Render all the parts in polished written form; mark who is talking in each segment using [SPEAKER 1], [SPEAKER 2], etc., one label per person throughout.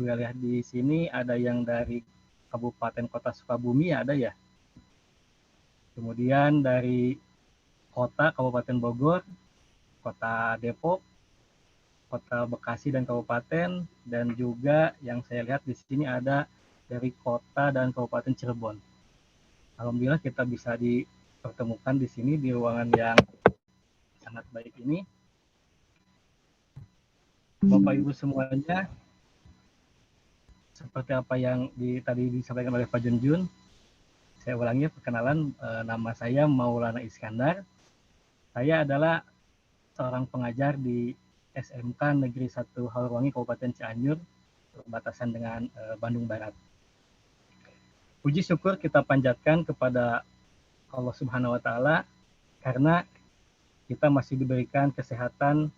[SPEAKER 1] Gue lihat di sini ada yang dari Kabupaten Kota Sukabumi ada ya. Kemudian dari kota Kabupaten Bogor, Kota Depok, Kota Bekasi dan Kabupaten, dan juga yang saya lihat di sini ada dari Kota dan Kabupaten Cirebon. Alhamdulillah kita bisa dipertemukan di sini di ruangan yang sangat baik ini. Bapak Ibu semuanya, seperti apa yang tadi disampaikan oleh Pak Junjun, saya ulangi perkenalan, nama saya Maulana Iskandar. Saya adalah seorang pengajar di SMK Negeri 1 Haluwangi Kabupaten Cianjur, berbatasan dengan Bandung Barat. Puji syukur kita panjatkan kepada Allah Subhanahu wa Ta'ala karena kita masih diberikan kesehatan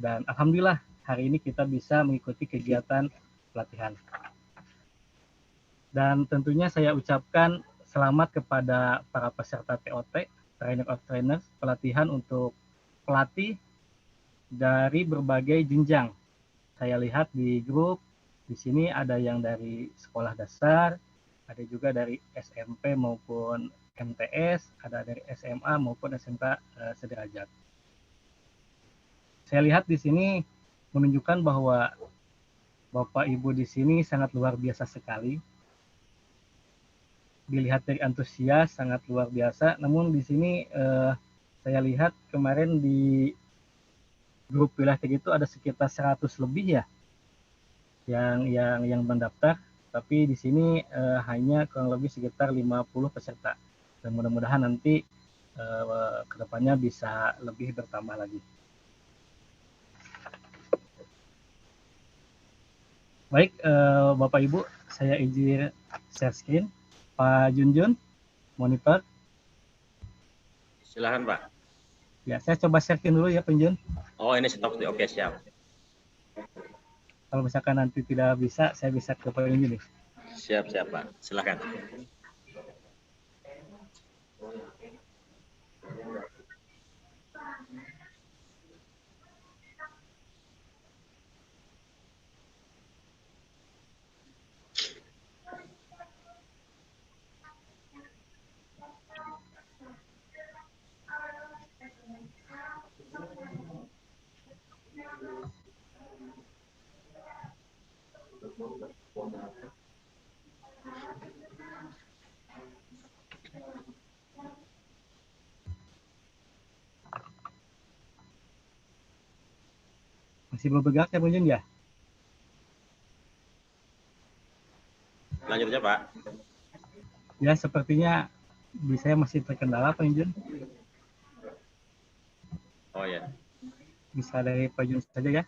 [SPEAKER 1] dan alhamdulillah hari ini kita bisa mengikuti kegiatan pelatihan. Dan tentunya saya ucapkan selamat kepada para peserta TOT, Trainer of Trainers, pelatihan untuk pelatih dari berbagai jenjang. Saya lihat di grup, di sini ada yang dari sekolah dasar, ada juga dari SMP maupun MTS, ada dari SMA maupun SMK sederajat. Saya lihat di sini menunjukkan bahwa Bapak Ibu di sini sangat luar biasa sekali. Dilihat dari antusias sangat luar biasa. Namun di sini saya lihat kemarin di grup wilayah itu ada sekitar 100 lebih ya yang mendaftar. Tapi di sini hanya kurang lebih sekitar 50 peserta. Dan mudah-mudahan nanti kedepannya bisa lebih bertambah lagi. Baik, Bapak Ibu, saya izin share screen. Pak Junjun, monitor.
[SPEAKER 2] Silakan Pak.
[SPEAKER 1] Ya, saya coba share screen dulu ya, Pak Junjun.
[SPEAKER 2] Oh, ini stop. Oke, siap.
[SPEAKER 1] Kalau misalkan nanti tidak bisa, saya bisa ke Pak Junjun nih.
[SPEAKER 2] Siap Pak. Silakan.
[SPEAKER 1] Masih belum bergerak ya, Pak Junjun ya?
[SPEAKER 2] Lanjut aja Pak.
[SPEAKER 1] Ya, sepertinya saya masih terkendala, Pak Junjun.
[SPEAKER 2] Oh ya.
[SPEAKER 1] Bisa dari Pak Junjun saja ya.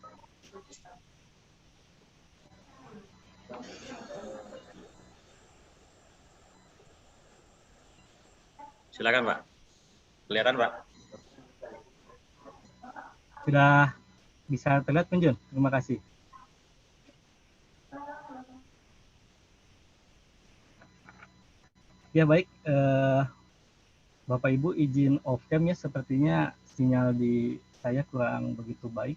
[SPEAKER 2] Silakan Pak. Kelihatan Pak?
[SPEAKER 1] Sudah bisa terlihat, Pak Junjun? Terima kasih. Ya baik, Bapak Ibu izin off cam ya, sepertinya sinyal di saya kurang begitu baik.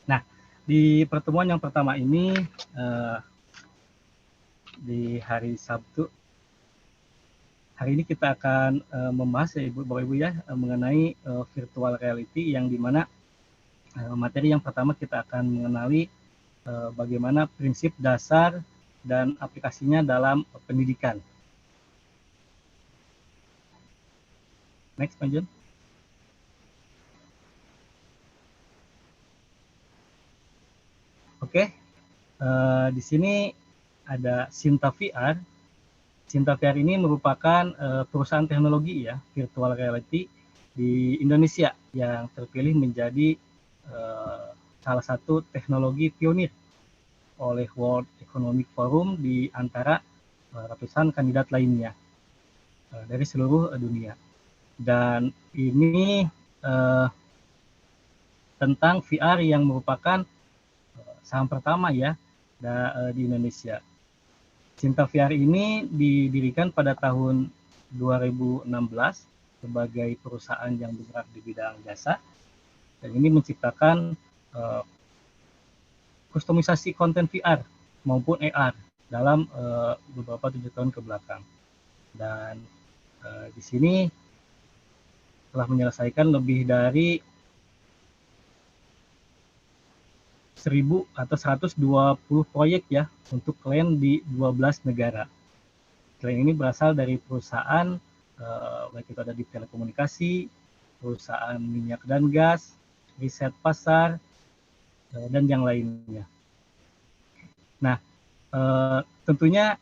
[SPEAKER 1] Nah, di pertemuan yang pertama ini di hari Sabtu, hari ini kita akan membahas ya Bapak Ibu ya mengenai virtual reality, yang dimana materi yang pertama kita akan mengenali bagaimana prinsip dasar dan aplikasinya dalam pendidikan. Next, Pak Jun. Oke, di sini ada Sinta VR. Sinta VR ini merupakan perusahaan teknologi ya, virtual reality di Indonesia yang terpilih menjadi salah satu teknologi pionir oleh World Economic Forum di antara ratusan kandidat lainnya dari seluruh dunia. Dan ini tentang VR yang merupakan saham pertama ya di Indonesia. Sinta VR ini didirikan pada tahun 2016 sebagai perusahaan yang bergerak di bidang jasa. Dan ini menciptakan kustomisasi konten VR maupun AR dalam beberapa 7 tahun ke belakang. Dan di sini telah menyelesaikan lebih dari 1000 atau 120 proyek ya untuk klien di 12 negara. Klien ini berasal dari perusahaan baik itu ada di telekomunikasi, perusahaan minyak dan gas, riset pasar, dan yang lainnya. Nah, tentunya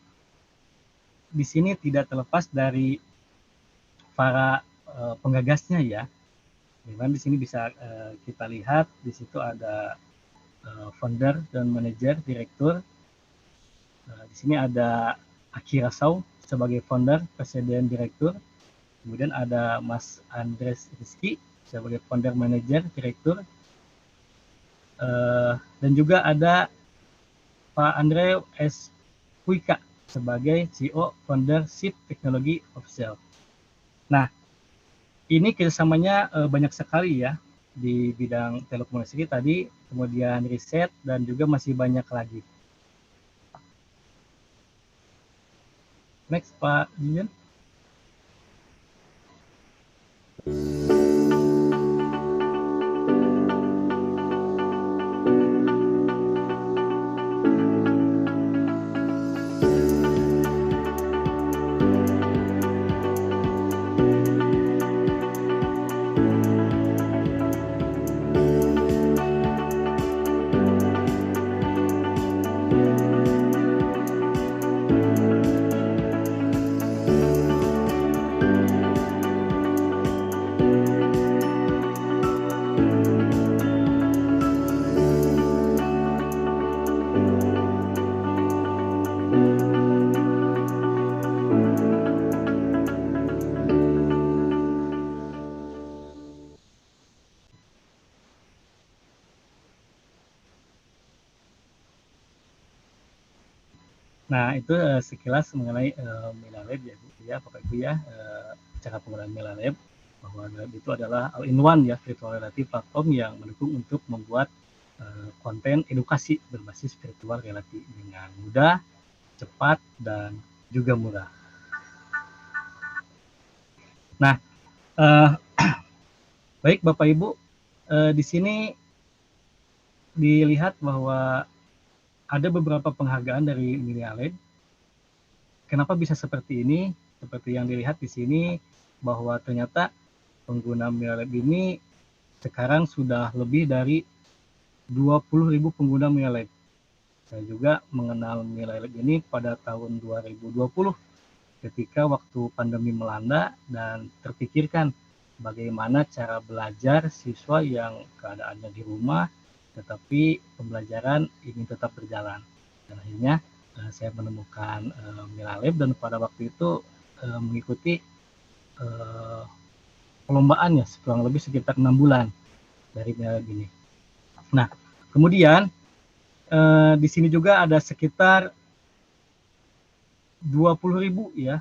[SPEAKER 1] di sini tidak terlepas dari para penggagasnya ya. Memang di sini bisa kita lihat di situ ada founder dan manajer, direktur. Di sini ada Akira Sau sebagai founder, presiden, direktur. Kemudian ada Mas Andres Rizky sebagai founder, manajer, direktur. Dan juga ada Pak Andre S. Puika sebagai CEO, founder, Chief Technology Officer. Nah, ini kerjasamanya banyak sekali ya di bidang telekomunikasi tadi, kemudian riset, dan juga masih banyak lagi. Next, Pak Junior. Nah, itu sekilas mengenai Milalab ya, Bapak Ibu ya, cara penggunaan Milalab, bahwa Milalab itu adalah all-in-one ya, virtual reality platform yang mendukung untuk membuat konten edukasi berbasis virtual reality dengan mudah, cepat, dan juga murah. Nah, baik Bapak Ibu, di sini dilihat bahwa ada beberapa penghargaan dari Milalab. Kenapa bisa seperti ini? Seperti yang dilihat di sini, bahwa ternyata pengguna Milalab ini sekarang sudah lebih dari 20.000 pengguna Milalab. Saya juga mengenal Milalab ini pada tahun 2020 ketika waktu pandemi melanda dan terpikirkan bagaimana cara belajar siswa yang keadaannya di rumah tetapi pembelajaran ingin tetap berjalan. Dan akhirnya saya menemukan Milalab dan pada waktu itu mengikuti perlombaannya kurang lebih sekitar 6 bulan dari Milalab ini. Nah, kemudian di sini juga ada sekitar 20.000 ya,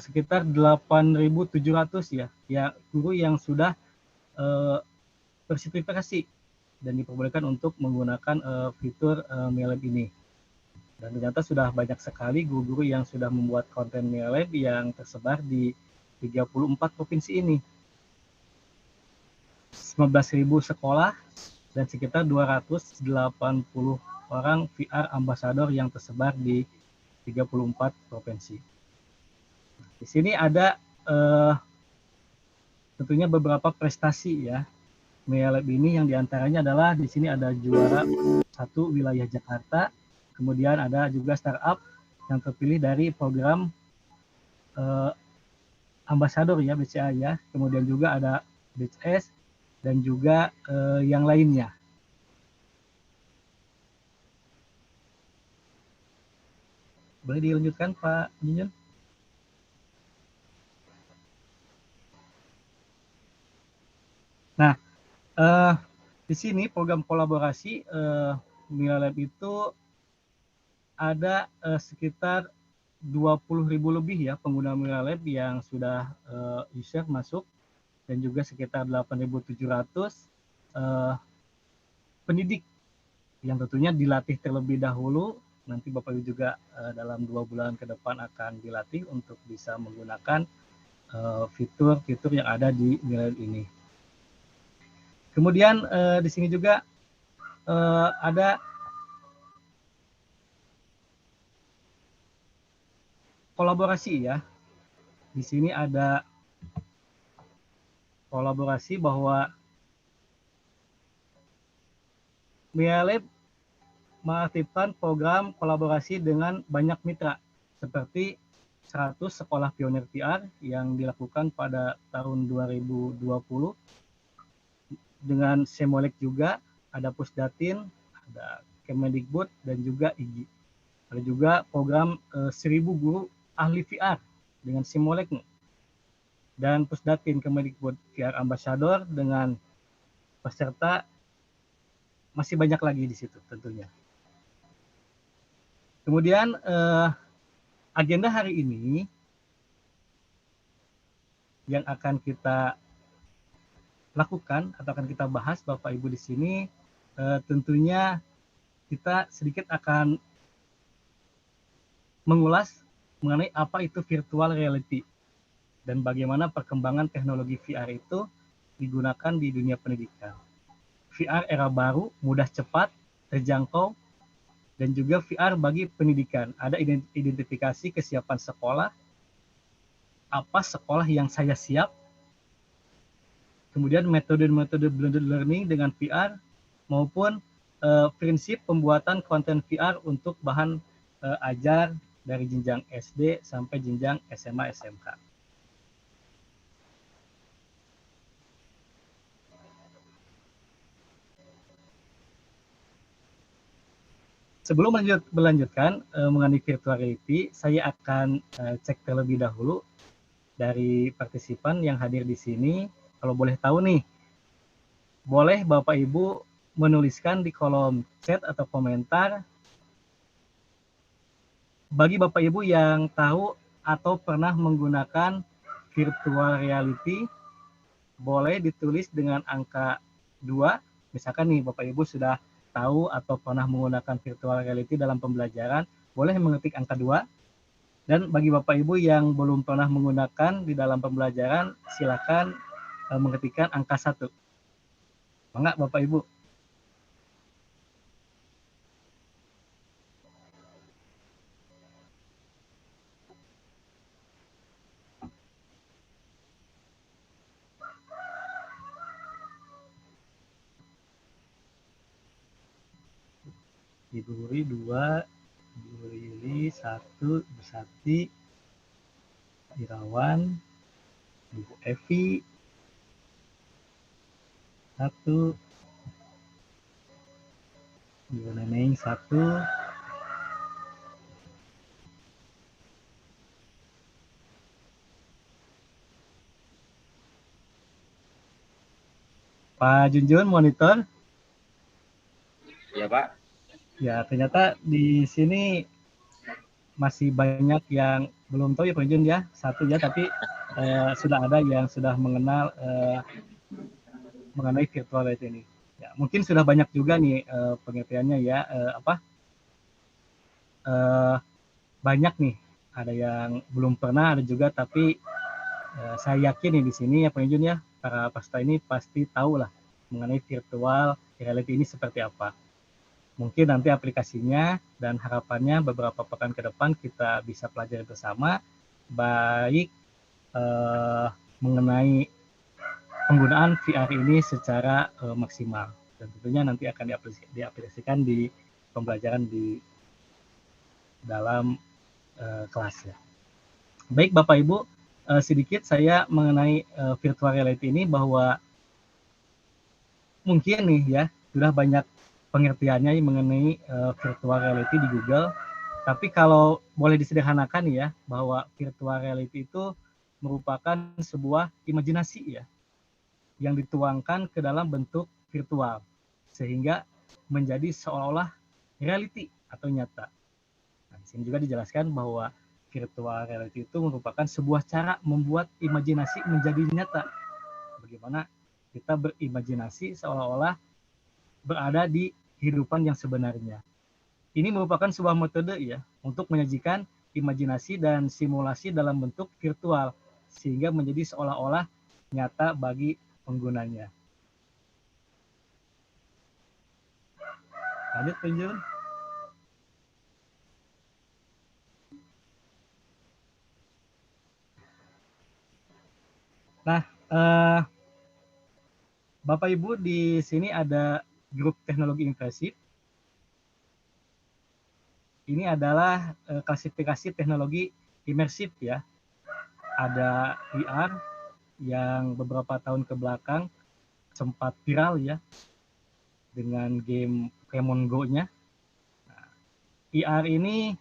[SPEAKER 1] sekitar 8.700 ya guru yang sudah bersertifikasi dan diperbolehkan untuk menggunakan fitur Milalab ini. Dan ternyata sudah banyak sekali guru-guru yang sudah membuat konten Milalab yang tersebar di 34 provinsi ini. 19.000 sekolah dan sekitar 280 orang VR ambassador yang tersebar di 34 provinsi. Di sini ada tentunya beberapa prestasi ya Milalab ini, yang diantaranya adalah di sini ada juara 1 wilayah Jakarta, kemudian ada juga startup yang terpilih dari program ambassador ya BCA ya, kemudian juga ada BCS dan juga yang lainnya. Boleh dilanjutkan Pak Junior? Nah, di sini program kolaborasi Milalab itu ada sekitar 20.000 lebih ya pengguna Milalab yang sudah user masuk dan juga sekitar 8.700 pendidik yang tentunya dilatih terlebih dahulu. Nanti Bapak Ibu juga dalam 2 bulan ke depan akan dilatih untuk bisa menggunakan fitur-fitur yang ada di Millennium ini. Kemudian di sini juga ada kolaborasi ya. Di sini ada kolaborasi bahwa Millennium mengaktifkan program kolaborasi dengan banyak mitra seperti 100 sekolah pionir VR yang dilakukan pada tahun 2020 dengan Semolek juga, ada Pusdatin, ada Kemendikbud dan juga IGI. Ada juga program 1000 guru ahli VR dengan Semolek dan Pusdatin Kemendikbud VR Ambassador dengan peserta masih banyak lagi di situ tentunya. Kemudian agenda hari ini yang akan kita lakukan atau akan kita bahas Bapak Ibu di sini tentunya kita sedikit akan mengulas mengenai apa itu virtual reality dan bagaimana perkembangan teknologi VR itu digunakan di dunia pendidikan. VR era baru, mudah, cepat, terjangkau, dan juga VR bagi pendidikan. Ada identifikasi kesiapan sekolah, apa sekolah yang saya siap, kemudian metode-metode blended learning dengan VR, maupun prinsip pembuatan konten VR untuk bahan ajar dari jenjang SD sampai jenjang SMA SMK. Sebelum melanjutkan mengenai virtual reality, saya akan cek terlebih dahulu dari partisipan yang hadir di sini. Kalau boleh tahu nih, boleh Bapak Ibu menuliskan di kolom chat atau komentar bagi Bapak Ibu yang tahu atau pernah menggunakan virtual reality, boleh ditulis dengan angka 2. Misalkan nih Bapak Ibu sudah tahu atau pernah menggunakan virtual reality dalam pembelajaran, boleh mengetik angka 2. Dan bagi Bapak Ibu yang belum pernah menggunakan di dalam pembelajaran, silakan mengetikkan angka 1. Enggak Bapak Ibu? Ibu Huri 2, Ibu Lili 1, Ibu Sati, Irawan, Ibu Evi 1, Ibu Neneng 1, Pak Junjun monitor.
[SPEAKER 2] Iya Pak.
[SPEAKER 1] Ya ternyata di sini masih banyak yang belum tahu ya Pak Junjun ya, 1 ya, tapi sudah ada yang sudah mengenal mengenai virtual reality ini. Ya, mungkin sudah banyak juga nih pengertiannya ya, banyak nih, ada yang belum pernah, ada juga tapi saya yakin nih di sini ya Pak Junjun ya, para peserta ini pasti tahu lah mengenai virtual reality ini seperti apa. Mungkin nanti aplikasinya dan harapannya beberapa pekan ke depan kita bisa pelajari bersama, baik mengenai penggunaan VR ini secara maksimal. Dan tentunya nanti akan diaplikasikan di pembelajaran di dalam kelas ya. Baik Bapak Ibu, sedikit saya mengenai virtual reality ini bahwa mungkin nih ya, sudah banyak pengertiannya mengenai virtual reality di Google. Tapi kalau boleh disederhanakan ya, bahwa virtual reality itu merupakan sebuah imajinasi ya, yang dituangkan ke dalam bentuk virtual, sehingga menjadi seolah-olah reality atau nyata. Nah, di sini juga dijelaskan bahwa virtual reality itu merupakan sebuah cara membuat imajinasi menjadi nyata bagaimana kita berimajinasi seolah-olah berada di kehidupan yang sebenarnya. Ini merupakan sebuah metode ya untuk menyajikan imajinasi dan simulasi dalam bentuk virtual sehingga menjadi seolah-olah nyata bagi penggunanya. Lanjut, Penjun. Nah, Bapak Ibu di sini ada grup teknologi imersif. Ini adalah klasifikasi teknologi imersif ya. Ada VR yang beberapa tahun ke belakang sempat viral ya dengan game Pokemon Go-nya. Nah, VR ini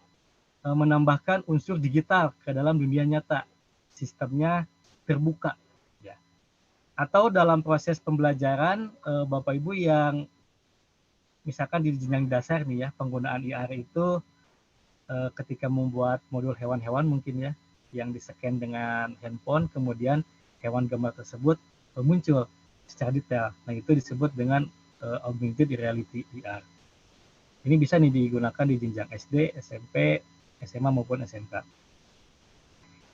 [SPEAKER 1] menambahkan unsur digital ke dalam dunia nyata. Sistemnya terbuka ya. Atau dalam proses pembelajaran Bapak Ibu yang misalkan di jenjang dasar nih ya, penggunaan VR itu ketika membuat modul hewan-hewan mungkin ya yang di-scan dengan handphone, kemudian hewan gambar tersebut muncul secara detail. Nah, itu disebut dengan augmented reality VR. Ini bisa nih digunakan di jenjang SD, SMP, SMA maupun SMK.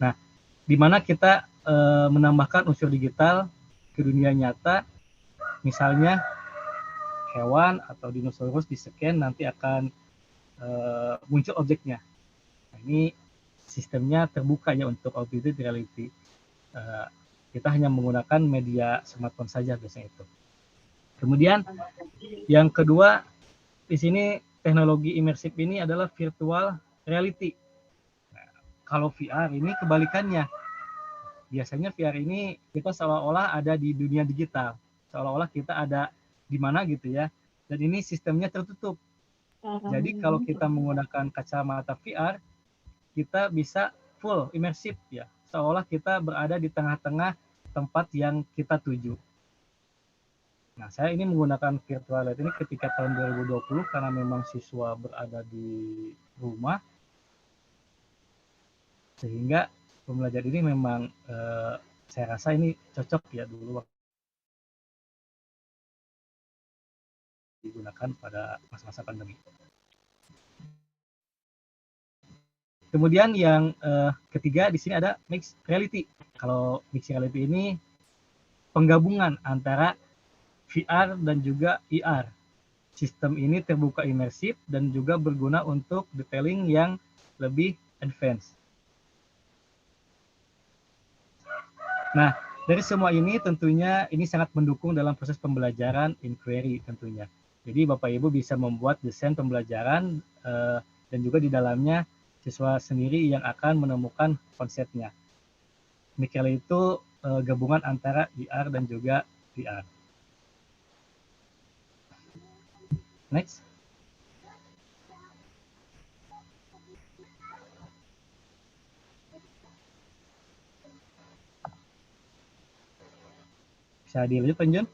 [SPEAKER 1] Nah, di mana kita menambahkan unsur digital ke dunia nyata, misalnya hewan atau dinosaurus di-scan nanti akan muncul objeknya. Nah, ini sistemnya terbuka ya untuk augmented reality. Kita hanya menggunakan media smartphone saja biasanya itu. Kemudian yang kedua di sini teknologi imersif ini adalah virtual reality. Nah, kalau VR ini kebalikannya. Biasanya VR ini kita seolah-olah ada di dunia digital, seolah-olah kita ada di mana gitu ya. Dan ini sistemnya tertutup. Jadi kalau kita menggunakan kacamata VR, kita bisa full imersif ya, seolah kita berada di tengah-tengah tempat yang kita tuju. Nah, saya ini menggunakan virtual reality ini ketika tahun 2020 karena memang siswa berada di rumah, sehingga pembelajaran ini memang saya rasa ini cocok ya dulu waktu digunakan pada masa-masa pandemi. Kemudian yang ketiga di sini ada mixed reality. Kalau mixed reality ini penggabungan antara VR dan juga IR. Sistem ini terbuka imersif dan juga berguna untuk detailing yang lebih advance. Nah, dari semua ini tentunya ini sangat mendukung dalam proses pembelajaran inquiry tentunya. Jadi Bapak Ibu bisa membuat desain pembelajaran dan juga di dalamnya siswa sendiri yang akan menemukan konsepnya. Mikirnya itu gabungan antara IR dan juga VR. Next. Bisa dilanjut, Penjun?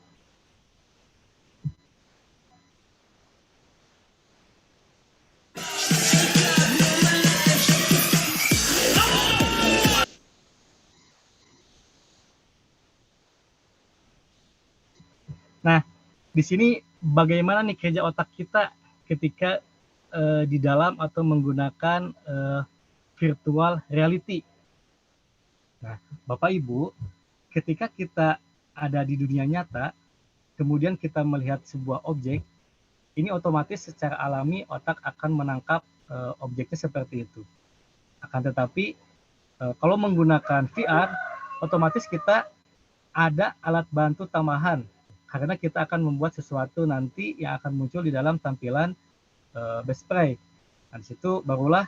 [SPEAKER 1] Nah, di sini bagaimana nih kerja otak kita ketika di dalam atau menggunakan virtual reality. Nah, Bapak Ibu, ketika kita ada di dunia nyata, kemudian kita melihat sebuah objek, ini otomatis secara alami otak akan menangkap objeknya seperti itu. Akan tetapi kalau menggunakan VR, otomatis kita ada alat bantu tambahan karena kita akan membuat sesuatu nanti yang akan muncul di dalam tampilan best spray. Nah, di situ barulah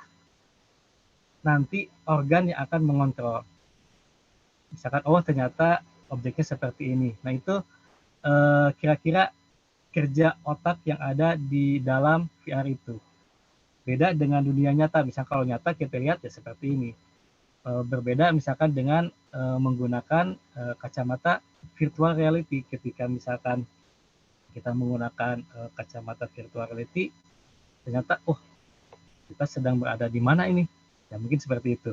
[SPEAKER 1] nanti organ yang akan mengontrol. Misalkan, oh ternyata objeknya seperti ini. Nah, itu kira-kira kerja otak yang ada di dalam VR itu. Beda dengan dunia nyata. Misalkan kalau nyata kita lihat ya seperti ini. Berbeda misalkan dengan menggunakan kacamata virtual reality. Ketika misalkan kita menggunakan kacamata virtual reality, ternyata oh kita sedang berada di mana ini? Ya mungkin seperti itu.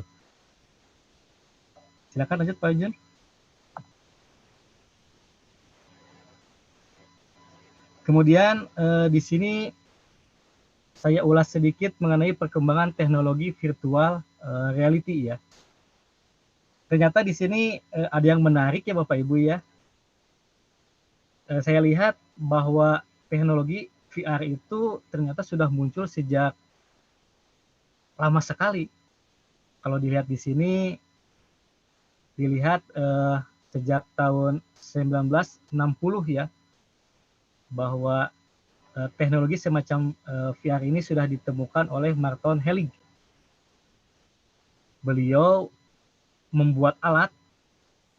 [SPEAKER 1] Silakan lanjut Pak Jun. Kemudian di sini saya ulas sedikit mengenai perkembangan teknologi virtual reality ya. Ternyata di sini ada yang menarik ya Bapak Ibu ya. Saya lihat bahwa teknologi VR itu ternyata sudah muncul sejak lama sekali. Kalau dilihat di sini, dilihat sejak tahun 1960 ya, bahwa teknologi semacam VR ini sudah ditemukan oleh Martin Helig. Beliau membuat alat,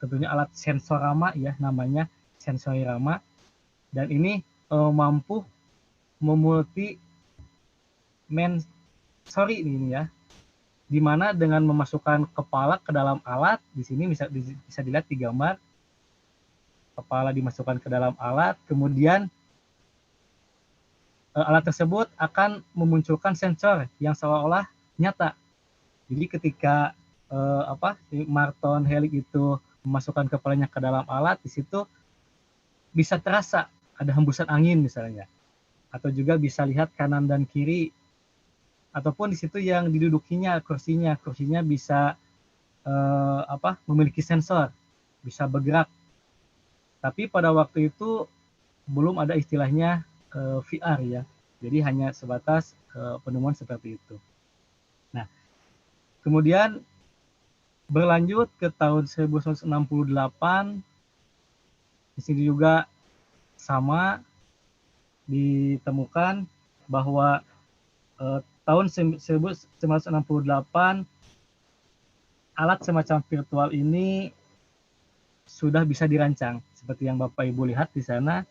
[SPEAKER 1] tentunya alat sensorama ya, namanya sensorirama, dan ini mampu memulti sorry ini ya, di mana dengan memasukkan kepala ke dalam alat, di sini bisa dilihat di gambar, kepala dimasukkan ke dalam alat, kemudian alat tersebut akan memunculkan sensor yang seolah-olah nyata. Jadi ketika Martin Helig itu memasukkan kepalanya ke dalam alat, di situ bisa terasa ada hembusan angin misalnya, atau juga bisa lihat kanan dan kiri, ataupun di situ yang didudukinya kursinya bisa memiliki sensor, bisa bergerak. Tapi pada waktu itu belum ada istilahnya VR ya, jadi hanya sebatas penemuan seperti itu. Nah, kemudian berlanjut ke tahun 1968, di sini juga sama ditemukan bahwa tahun 1968 alat semacam virtual ini sudah bisa dirancang seperti yang Bapak Ibu lihat di sana.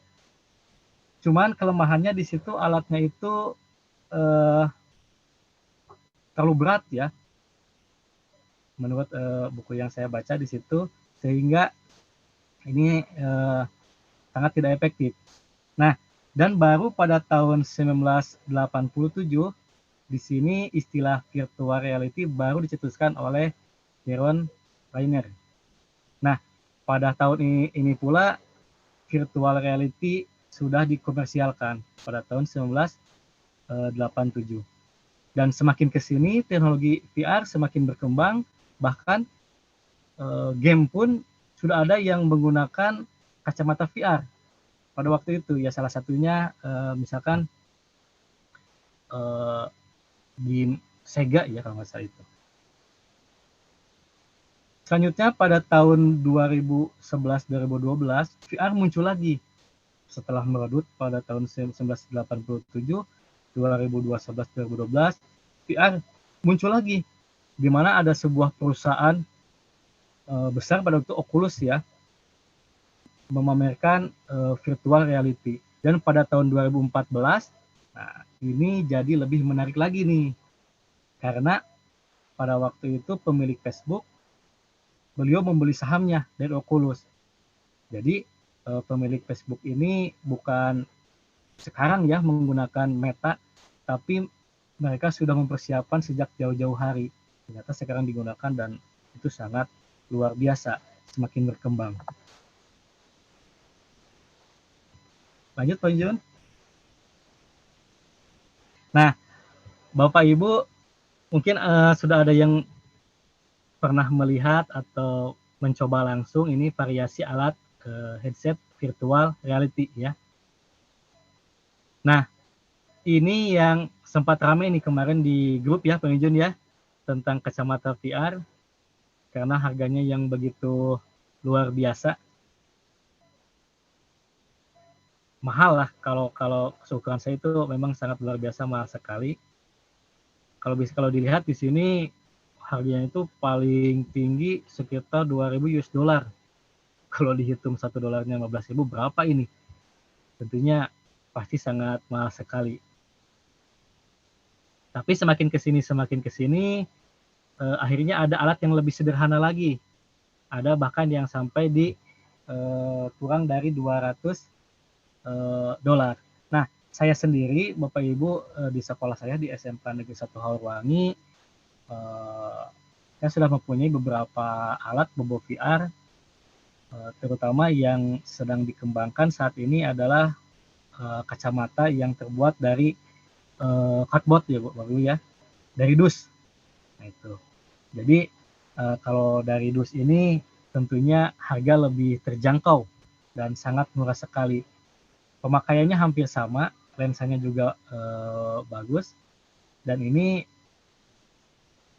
[SPEAKER 1] Cuman kelemahannya di situ alatnya itu terlalu berat ya, menurut buku yang saya baca di situ, sehingga ini sangat tidak efektif. Nah, dan baru pada tahun 1987 di sini istilah virtual reality baru dicetuskan oleh Jaron Lanier. Nah, pada tahun ini pula virtual reality sudah dikomersialkan pada tahun 1987. Dan semakin ke sini teknologi VR semakin berkembang, bahkan game pun sudah ada yang menggunakan kacamata VR pada waktu itu ya, salah satunya misalkan di Sega ya kalau nggak salah itu. Selanjutnya pada tahun 2011-2012 VR muncul lagi setelah meredup pada tahun 1987, 2011-2012 VR muncul lagi, di mana ada sebuah perusahaan besar pada waktu Oculus ya, memamerkan virtual reality. Dan pada tahun 2014, nah ini jadi lebih menarik lagi nih, karena pada waktu itu pemilik Facebook, beliau membeli sahamnya dari Oculus. Jadi pemilik Facebook ini bukan sekarang ya menggunakan Meta, tapi mereka sudah mempersiapkan sejak jauh-jauh hari. Ternyata sekarang digunakan dan itu sangat luar biasa, semakin berkembang. Lanjut Pak Jun. Nah, Bapak Ibu mungkin sudah ada yang pernah melihat atau mencoba langsung ini variasi alat headset virtual reality ya. Nah, ini yang sempat ramai nih kemarin di grup ya Pak Jun ya, tentang kacamata VR, karena harganya yang begitu luar biasa. Mahal lah, kalau seukuran saya itu memang sangat luar biasa, mahal sekali. Kalau dilihat di sini harganya itu paling tinggi sekitar 2.000 US dollar. Kalau dihitung $1 15.000 berapa ini? Tentunya pasti sangat mahal sekali. Tapi semakin ke sini akhirnya ada alat yang lebih sederhana lagi. Ada bahkan yang sampai di kurang dari $200. Nah, saya sendiri, Bapak Ibu, di sekolah saya di SMK Negeri 1 Haurwangi, saya sudah mempunyai beberapa alat bobo VR, terutama yang sedang dikembangkan saat ini adalah kacamata yang terbuat dari cardboard ya Bapak Ibu ya, dari dus. Nah itu. Jadi kalau dari dus ini tentunya harga lebih terjangkau dan sangat murah sekali. Pemakaiannya hampir sama, lensanya juga bagus, dan ini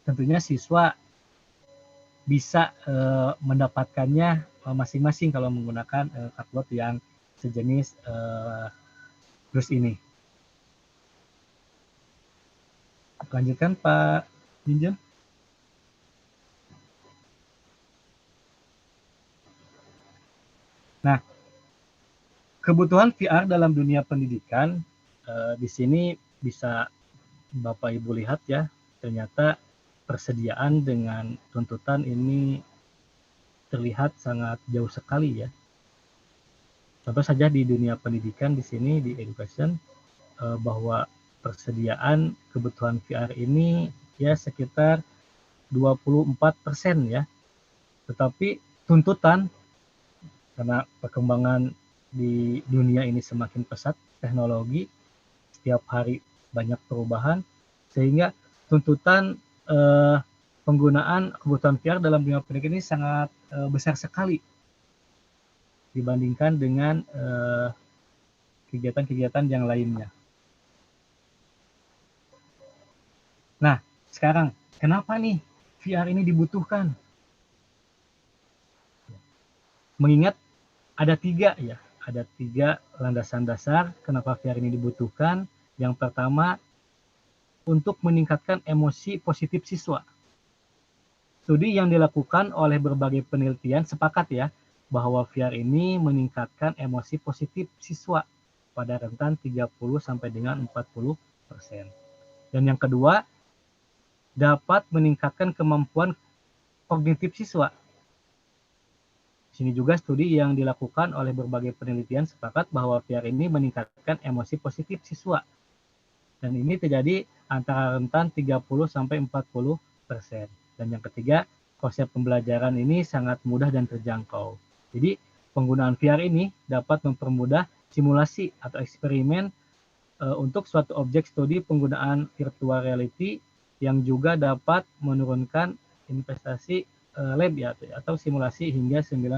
[SPEAKER 1] tentunya siswa bisa mendapatkannya masing-masing kalau menggunakan cardboard yang sejenis dus ini. Lanjutkan Pak Jinjun. Nah, kebutuhan VR dalam dunia pendidikan di sini bisa Bapak Ibu lihat ya, ternyata persediaan dengan tuntutan ini terlihat sangat jauh sekali ya. Contoh saja di dunia pendidikan di sini di education bahwa persediaan kebutuhan VR ini ya sekitar 24% ya. Tetapi tuntutan karena perkembangan di dunia ini semakin pesat, teknologi setiap hari banyak perubahan, sehingga tuntutan penggunaan kebutuhan VR dalam dunia pendidikan ini sangat besar sekali dibandingkan dengan kegiatan-kegiatan yang lainnya. Nah, sekarang kenapa nih VR ini dibutuhkan? Mengingat ada tiga landasan dasar kenapa VR ini dibutuhkan. Yang pertama, untuk meningkatkan emosi positif siswa. Studi yang dilakukan oleh berbagai penelitian sepakat ya, bahwa VR ini meningkatkan emosi positif siswa pada rentan 30 sampai dengan 40%. Dan yang kedua, dapat meningkatkan kemampuan kognitif siswa. Di sini juga studi yang dilakukan oleh berbagai penelitian sepakat bahwa VR ini meningkatkan emosi positif siswa. Dan ini terjadi antara rentan 30 sampai 40%. Dan yang ketiga, konsep pembelajaran ini sangat mudah dan terjangkau. Jadi, penggunaan VR ini dapat mempermudah simulasi atau eksperimen untuk suatu objek studi penggunaan virtual reality yang juga dapat menurunkan investasi lab ya, atau simulasi hingga 95%.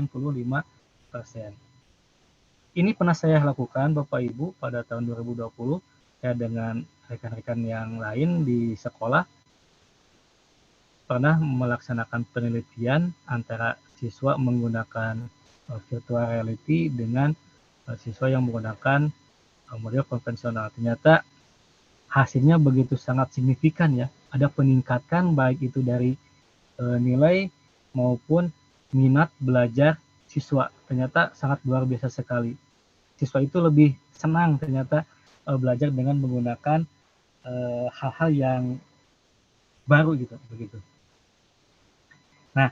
[SPEAKER 1] Ini pernah saya lakukan Bapak Ibu pada tahun 2020 ya, dengan rekan-rekan yang lain di sekolah pernah melaksanakan penelitian antara siswa menggunakan virtual reality dengan siswa yang menggunakan model konvensional. Ternyata hasilnya begitu sangat signifikan ya. Ada peningkatan baik itu dari nilai maupun minat belajar siswa. Ternyata sangat luar biasa sekali. Siswa itu lebih senang ternyata belajar dengan menggunakan hal-hal yang baru gitu, begitu. Nah,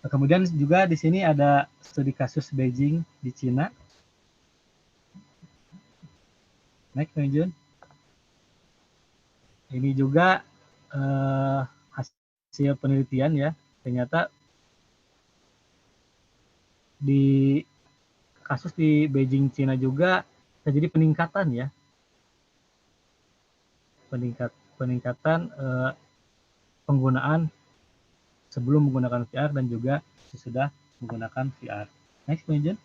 [SPEAKER 1] kemudian juga di sini ada studi kasus Beijing di Cina. Next, Jun. Ini juga hasil penelitian ya, ternyata di kasus di Beijing Cina juga terjadi peningkatan ya, peningkatan penggunaan sebelum menggunakan VR dan juga sesudah menggunakan VR. Next, Jun.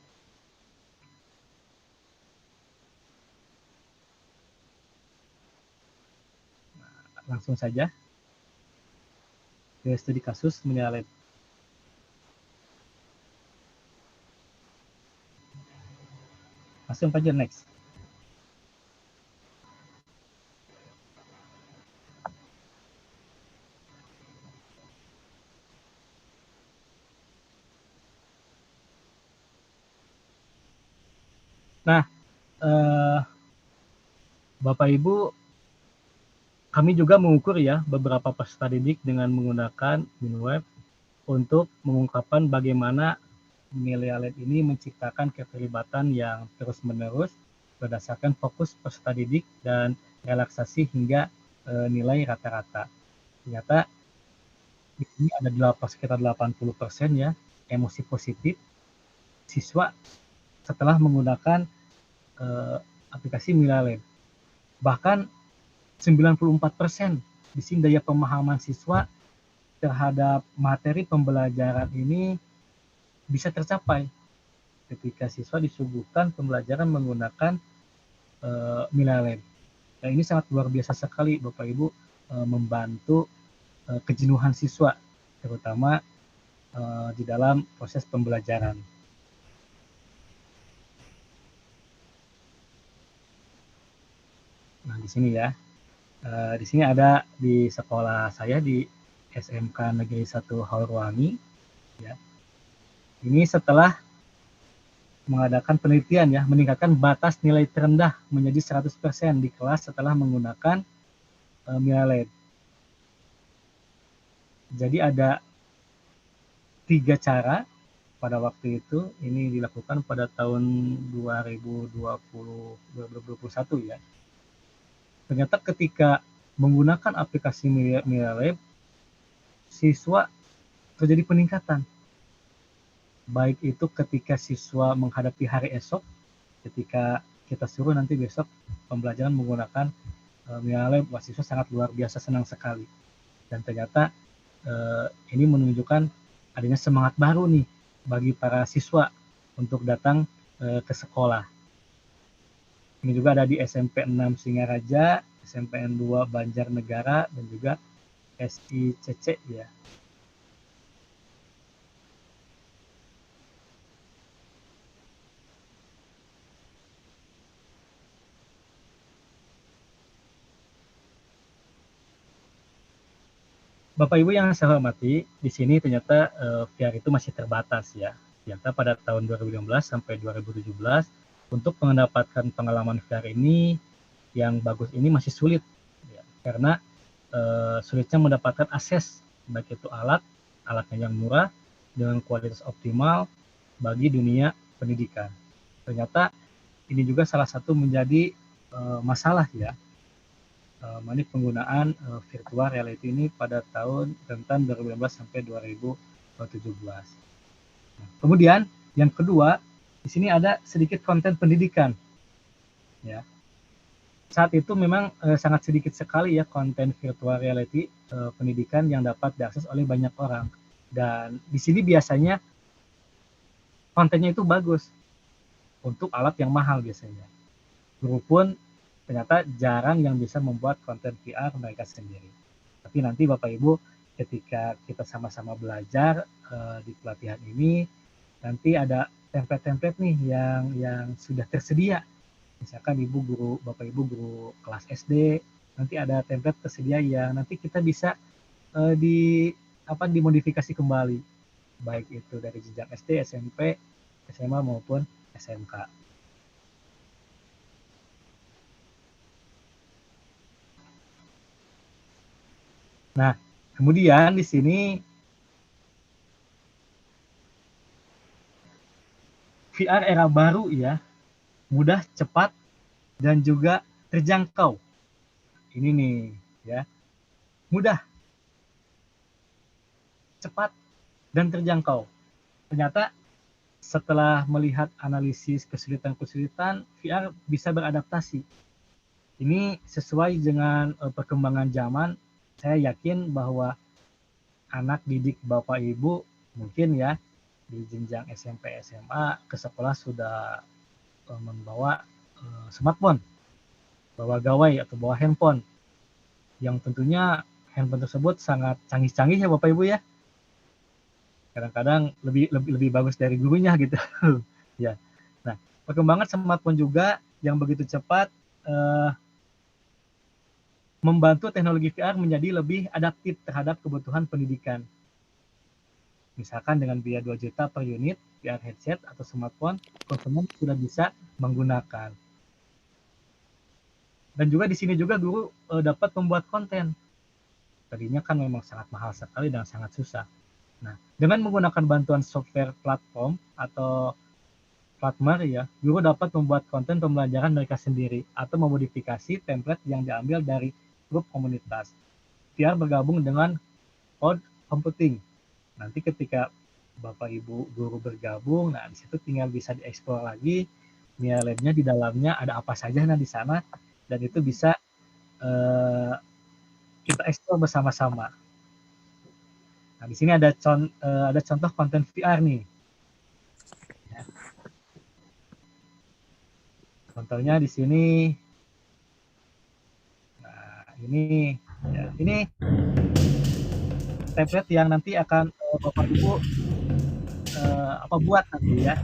[SPEAKER 1] Langsung saja ke studi kasus menilai. Langsung aja next. Nah, Bapak Ibu, kami juga mengukur ya beberapa peserta didik dengan menggunakan WinWeb untuk mengungkapkan bagaimana Millennial ini menciptakan keterlibatan yang terus-menerus berdasarkan fokus peserta didik dan relaksasi hingga nilai rata-rata. Ternyata di sini ada sekitar 80% ya emosi positif siswa setelah menggunakan aplikasi Milalab. Bahkan 94% di sini daya pemahaman siswa terhadap materi pembelajaran ini bisa tercapai ketika siswa disuguhkan pembelajaran menggunakan Milalab. Dan ini sangat luar biasa sekali Bapak Ibu, membantu kejenuhan siswa, terutama di dalam proses pembelajaran. Nah, di sini ya. Di sini ada di sekolah saya di SMK Negeri 1 Haurwangi. Ya. Ini setelah mengadakan penelitian ya, meningkatkan batas nilai terendah menjadi 100% di kelas setelah menggunakan Milalab. Jadi ada 3 cara pada waktu itu, ini dilakukan pada tahun 2021 ya. Ternyata ketika menggunakan aplikasi Milalab, siswa terjadi peningkatan. Baik itu ketika siswa menghadapi hari esok, ketika kita suruh nanti besok pembelajaran menggunakan Milalab, siswa sangat luar biasa senang sekali. Dan ternyata ini menunjukkan adanya semangat baru nih bagi para siswa untuk datang ke sekolah. Ini juga ada di SMP 6 Singaraja, SMPN 2 Banjarnegara, dan juga SICC ya. Bapak Ibu yang saya hormati, di sini ternyata VR itu masih terbatas ya. Ternyata pada tahun 2015 sampai 2017 untuk mendapatkan pengalaman VR ini yang bagus ini masih sulit ya, karena sulitnya mendapatkan akses baik itu alatnya yang murah dengan kualitas optimal bagi dunia pendidikan. Ternyata ini juga salah satu menjadi masalah ya, penggunaan virtual reality ini pada tahun rentan 2015 sampai 2017. Nah, kemudian yang kedua, di sini ada sedikit konten pendidikan. Ya. Saat itu memang sangat sedikit sekali ya konten virtual reality pendidikan yang dapat diakses oleh banyak orang. Dan di sini biasanya kontennya itu bagus untuk alat yang mahal biasanya. Guru pun ternyata jarang yang bisa membuat konten VR mereka sendiri. Tapi nanti Bapak Ibu ketika kita sama-sama belajar di pelatihan ini, nanti ada template-template nih yang sudah tersedia. Misalkan Bapak Ibu guru kelas SD, nanti ada template tersedia yang nanti kita bisa dimodifikasi kembali, baik itu dari jenjang SD, SMP, SMA maupun SMK. Nah, kemudian di sini VR era baru ya, mudah, cepat, dan juga terjangkau. Ini nih ya, mudah, cepat, dan terjangkau. Ternyata setelah melihat analisis kesulitan-kesulitan, VR bisa beradaptasi. Ini sesuai dengan perkembangan zaman. Saya yakin bahwa anak didik Bapak Ibu mungkin ya di jenjang SMP SMA ke sekolah sudah membawa smartphone, bawa gawai atau bawa handphone, yang tentunya handphone tersebut sangat canggih-canggih ya Bapak Ibu ya. Kadang-kadang lebih bagus dari gurunya gitu. Ya. Nah, perkembangan smartphone juga yang begitu cepat membantu teknologi VR menjadi lebih adaptif terhadap kebutuhan pendidikan. Misalkan dengan biaya 2 juta per unit VR headset atau smartphone, konsumen sudah bisa menggunakan. Dan juga di sini juga guru dapat membuat konten. Tadinya kan memang sangat mahal sekali dan sangat susah. Nah, dengan menggunakan bantuan software platform atau Platmer ya, guru dapat membuat konten pembelajaran mereka sendiri atau memodifikasi template yang diambil dari grup komunitas. VR bergabung dengan cloud computing. Nanti ketika Bapak Ibu guru bergabung, nah di situ tinggal bisa dieksplor lagi Mia Lab-nya di dalamnya ada apa saja nah di sana, dan itu bisa kita explore bersama-sama. Nah, di sini ada contoh konten VR nih. Ya. Contohnya di sini, nah ini template yang nanti akan Bapak Ibu buat nanti ya.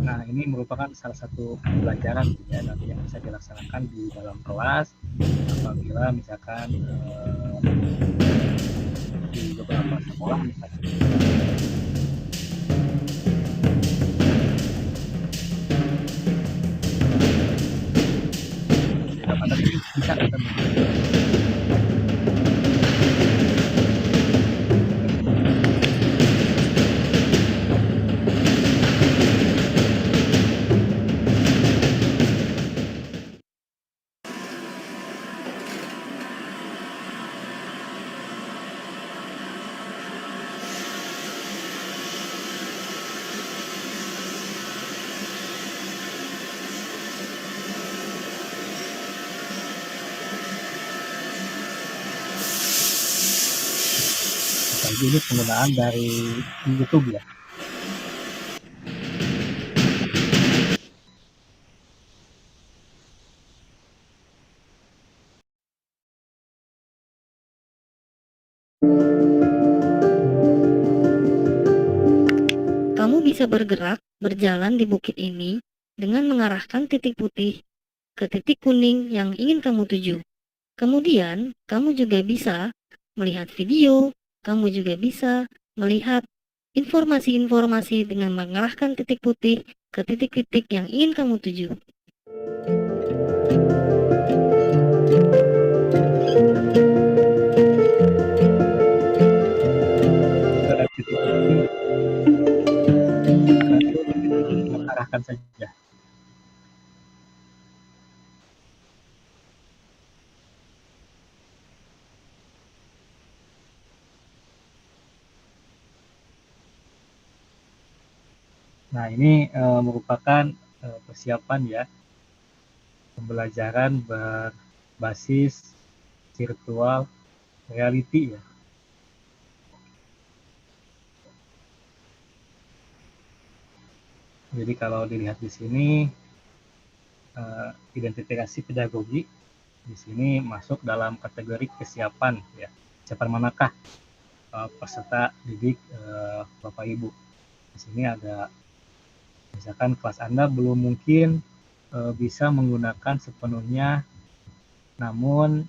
[SPEAKER 1] Nah, ini merupakan salah satu pembelajaran ya nanti yang bisa dilaksanakan di dalam kelas apabila misalkan di beberapa sekolah misalkan. Bisa ini penggunaan dari YouTube ya.
[SPEAKER 3] Kamu bisa bergerak, berjalan di bukit ini dengan mengarahkan titik putih ke titik kuning yang ingin kamu tuju. Kemudian, kamu juga bisa melihat video, kamu juga bisa melihat informasi-informasi dengan mengarahkan titik putih ke titik-titik yang ingin kamu tuju.
[SPEAKER 1] Arahkan saja. Nah, ini merupakan persiapan ya pembelajaran berbasis virtual reality ya. Jadi kalau dilihat di sini identifikasi pedagogi di sini masuk dalam kategori kesiapan ya. Kesiapan manakah peserta didik Bapak Ibu? Di sini ada misalkan kelas Anda belum mungkin bisa menggunakan sepenuhnya, namun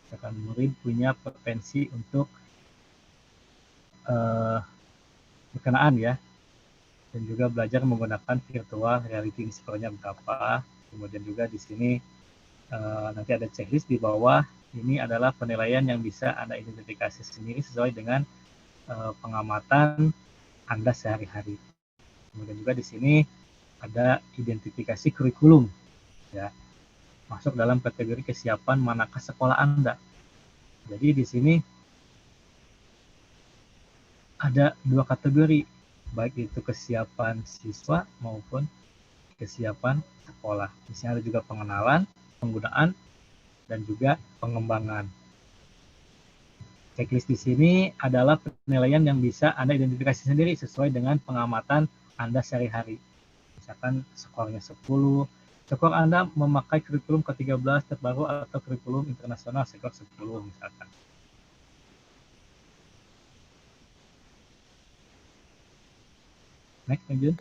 [SPEAKER 1] misalkan murid punya potensi untuk berkenaan ya, dan juga belajar menggunakan virtual reality ini skornya berapa. Kemudian juga di sini nanti ada checklist di bawah. Ini adalah penilaian yang bisa Anda identifikasi sendiri sesuai dengan pengamatan Anda sehari-hari. Kemudian juga di sini ada identifikasi kurikulum ya, masuk dalam kategori kesiapan manakah sekolah Anda. Jadi di sini ada 2 kategori, baik itu kesiapan siswa maupun kesiapan sekolah. Di sini ada juga pengenalan, penggunaan, dan juga pengembangan. Checklist di sini adalah penilaian yang bisa Anda identifikasi sendiri sesuai dengan pengamatan Anda sehari-hari. Misalkan skornya 10, skor Anda memakai kurikulum ke-13 terbaru atau kurikulum internasional skor 10 misalkan. Next, lanjut.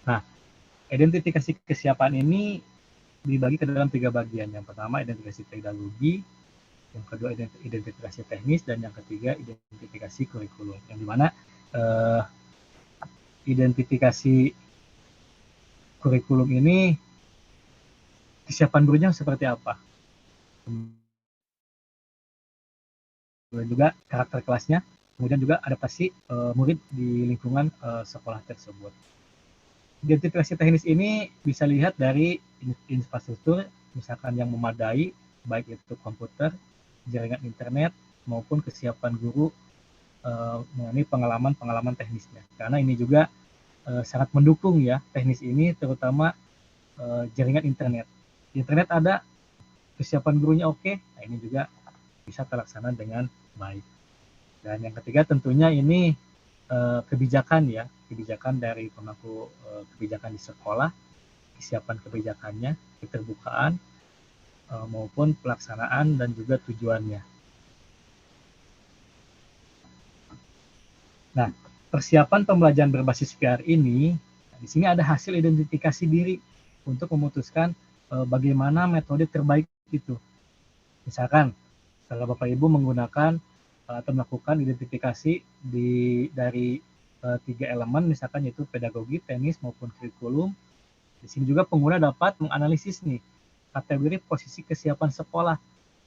[SPEAKER 1] Nah, identifikasi kesiapan ini dibagi ke dalam 3 bagian. Yang pertama identifikasi pedagogi, yang kedua identifikasi teknis, dan yang ketiga identifikasi kurikulum. Yang dimana identifikasi kurikulum ini kesiapan gurunya seperti apa, kemudian juga karakter kelasnya, kemudian juga adaptasi murid di lingkungan sekolah tersebut. Identifikasi teknis ini bisa lihat dari infrastruktur, misalkan yang memadai, baik itu komputer, jaringan internet, maupun kesiapan guru mengenai pengalaman teknisnya. Karena ini juga sangat mendukung ya teknis ini, terutama jaringan internet. Internet ada, kesiapan gurunya oke, nah ini juga bisa terlaksana dengan baik. Dan yang ketiga tentunya ini kebijakan ya, kebijakan dari pemangku kebijakan di sekolah, kesiapan kebijakannya, keterbukaan maupun pelaksanaan dan juga tujuannya. Nah, persiapan pembelajaran berbasis VR ini, di sini ada hasil identifikasi diri untuk memutuskan bagaimana metode terbaik itu. Misalkan, kalau Bapak Ibu menggunakan atau melakukan identifikasi dari 3 elemen, misalkan yaitu pedagogi, teknis, maupun kurikulum. Di sini juga pengguna dapat menganalisis nih kategori posisi kesiapan sekolah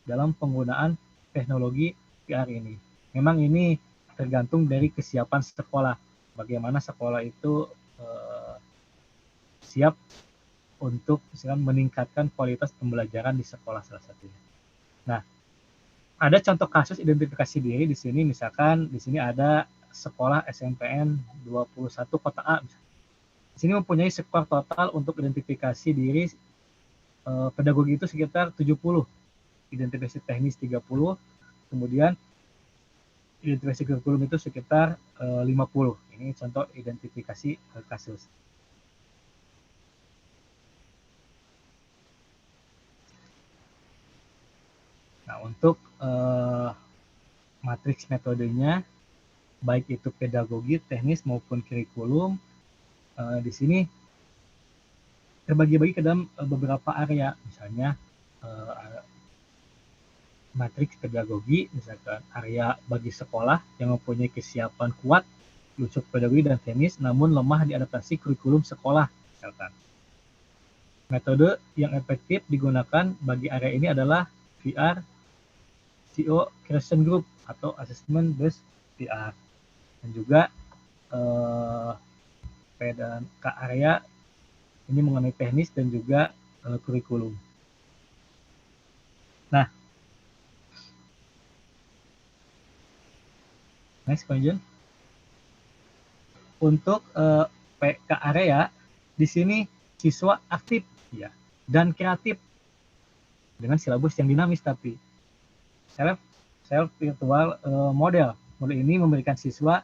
[SPEAKER 1] dalam penggunaan teknologi VR ini. Memang ini tergantung dari kesiapan sekolah. Bagaimana sekolah itu siap untuk misalkan meningkatkan kualitas pembelajaran di sekolah salah satunya. Nah, ada contoh kasus identifikasi diri di sini, misalkan di sini ada sekolah SMPN 21 Kota A. Di sini mempunyai skor total untuk identifikasi diri pedagogi itu sekitar 70, identifikasi teknis 30, kemudian identifikasi kurikulum itu sekitar 50. Ini contoh identifikasi kasus. Nah, untuk matriks metodenya, baik itu pedagogi, teknis, maupun kurikulum, di sini terbagi-bagi ke dalam beberapa area. Misalnya matriks pedagogi, misalkan area bagi sekolah yang mempunyai kesiapan kuat unsur pedagogi dan teknis, namun lemah di adaptasi kurikulum sekolah, misalkan. Metode yang efektif digunakan bagi area ini adalah VR CO Creation Group atau Assessment Based VR, dan juga dan ke area ini mengenai teknis dan juga kurikulum. Nah, next question. Untuk PK area di sini siswa aktif ya dan kreatif dengan silabus yang dinamis, tapi self virtual model ini memberikan siswa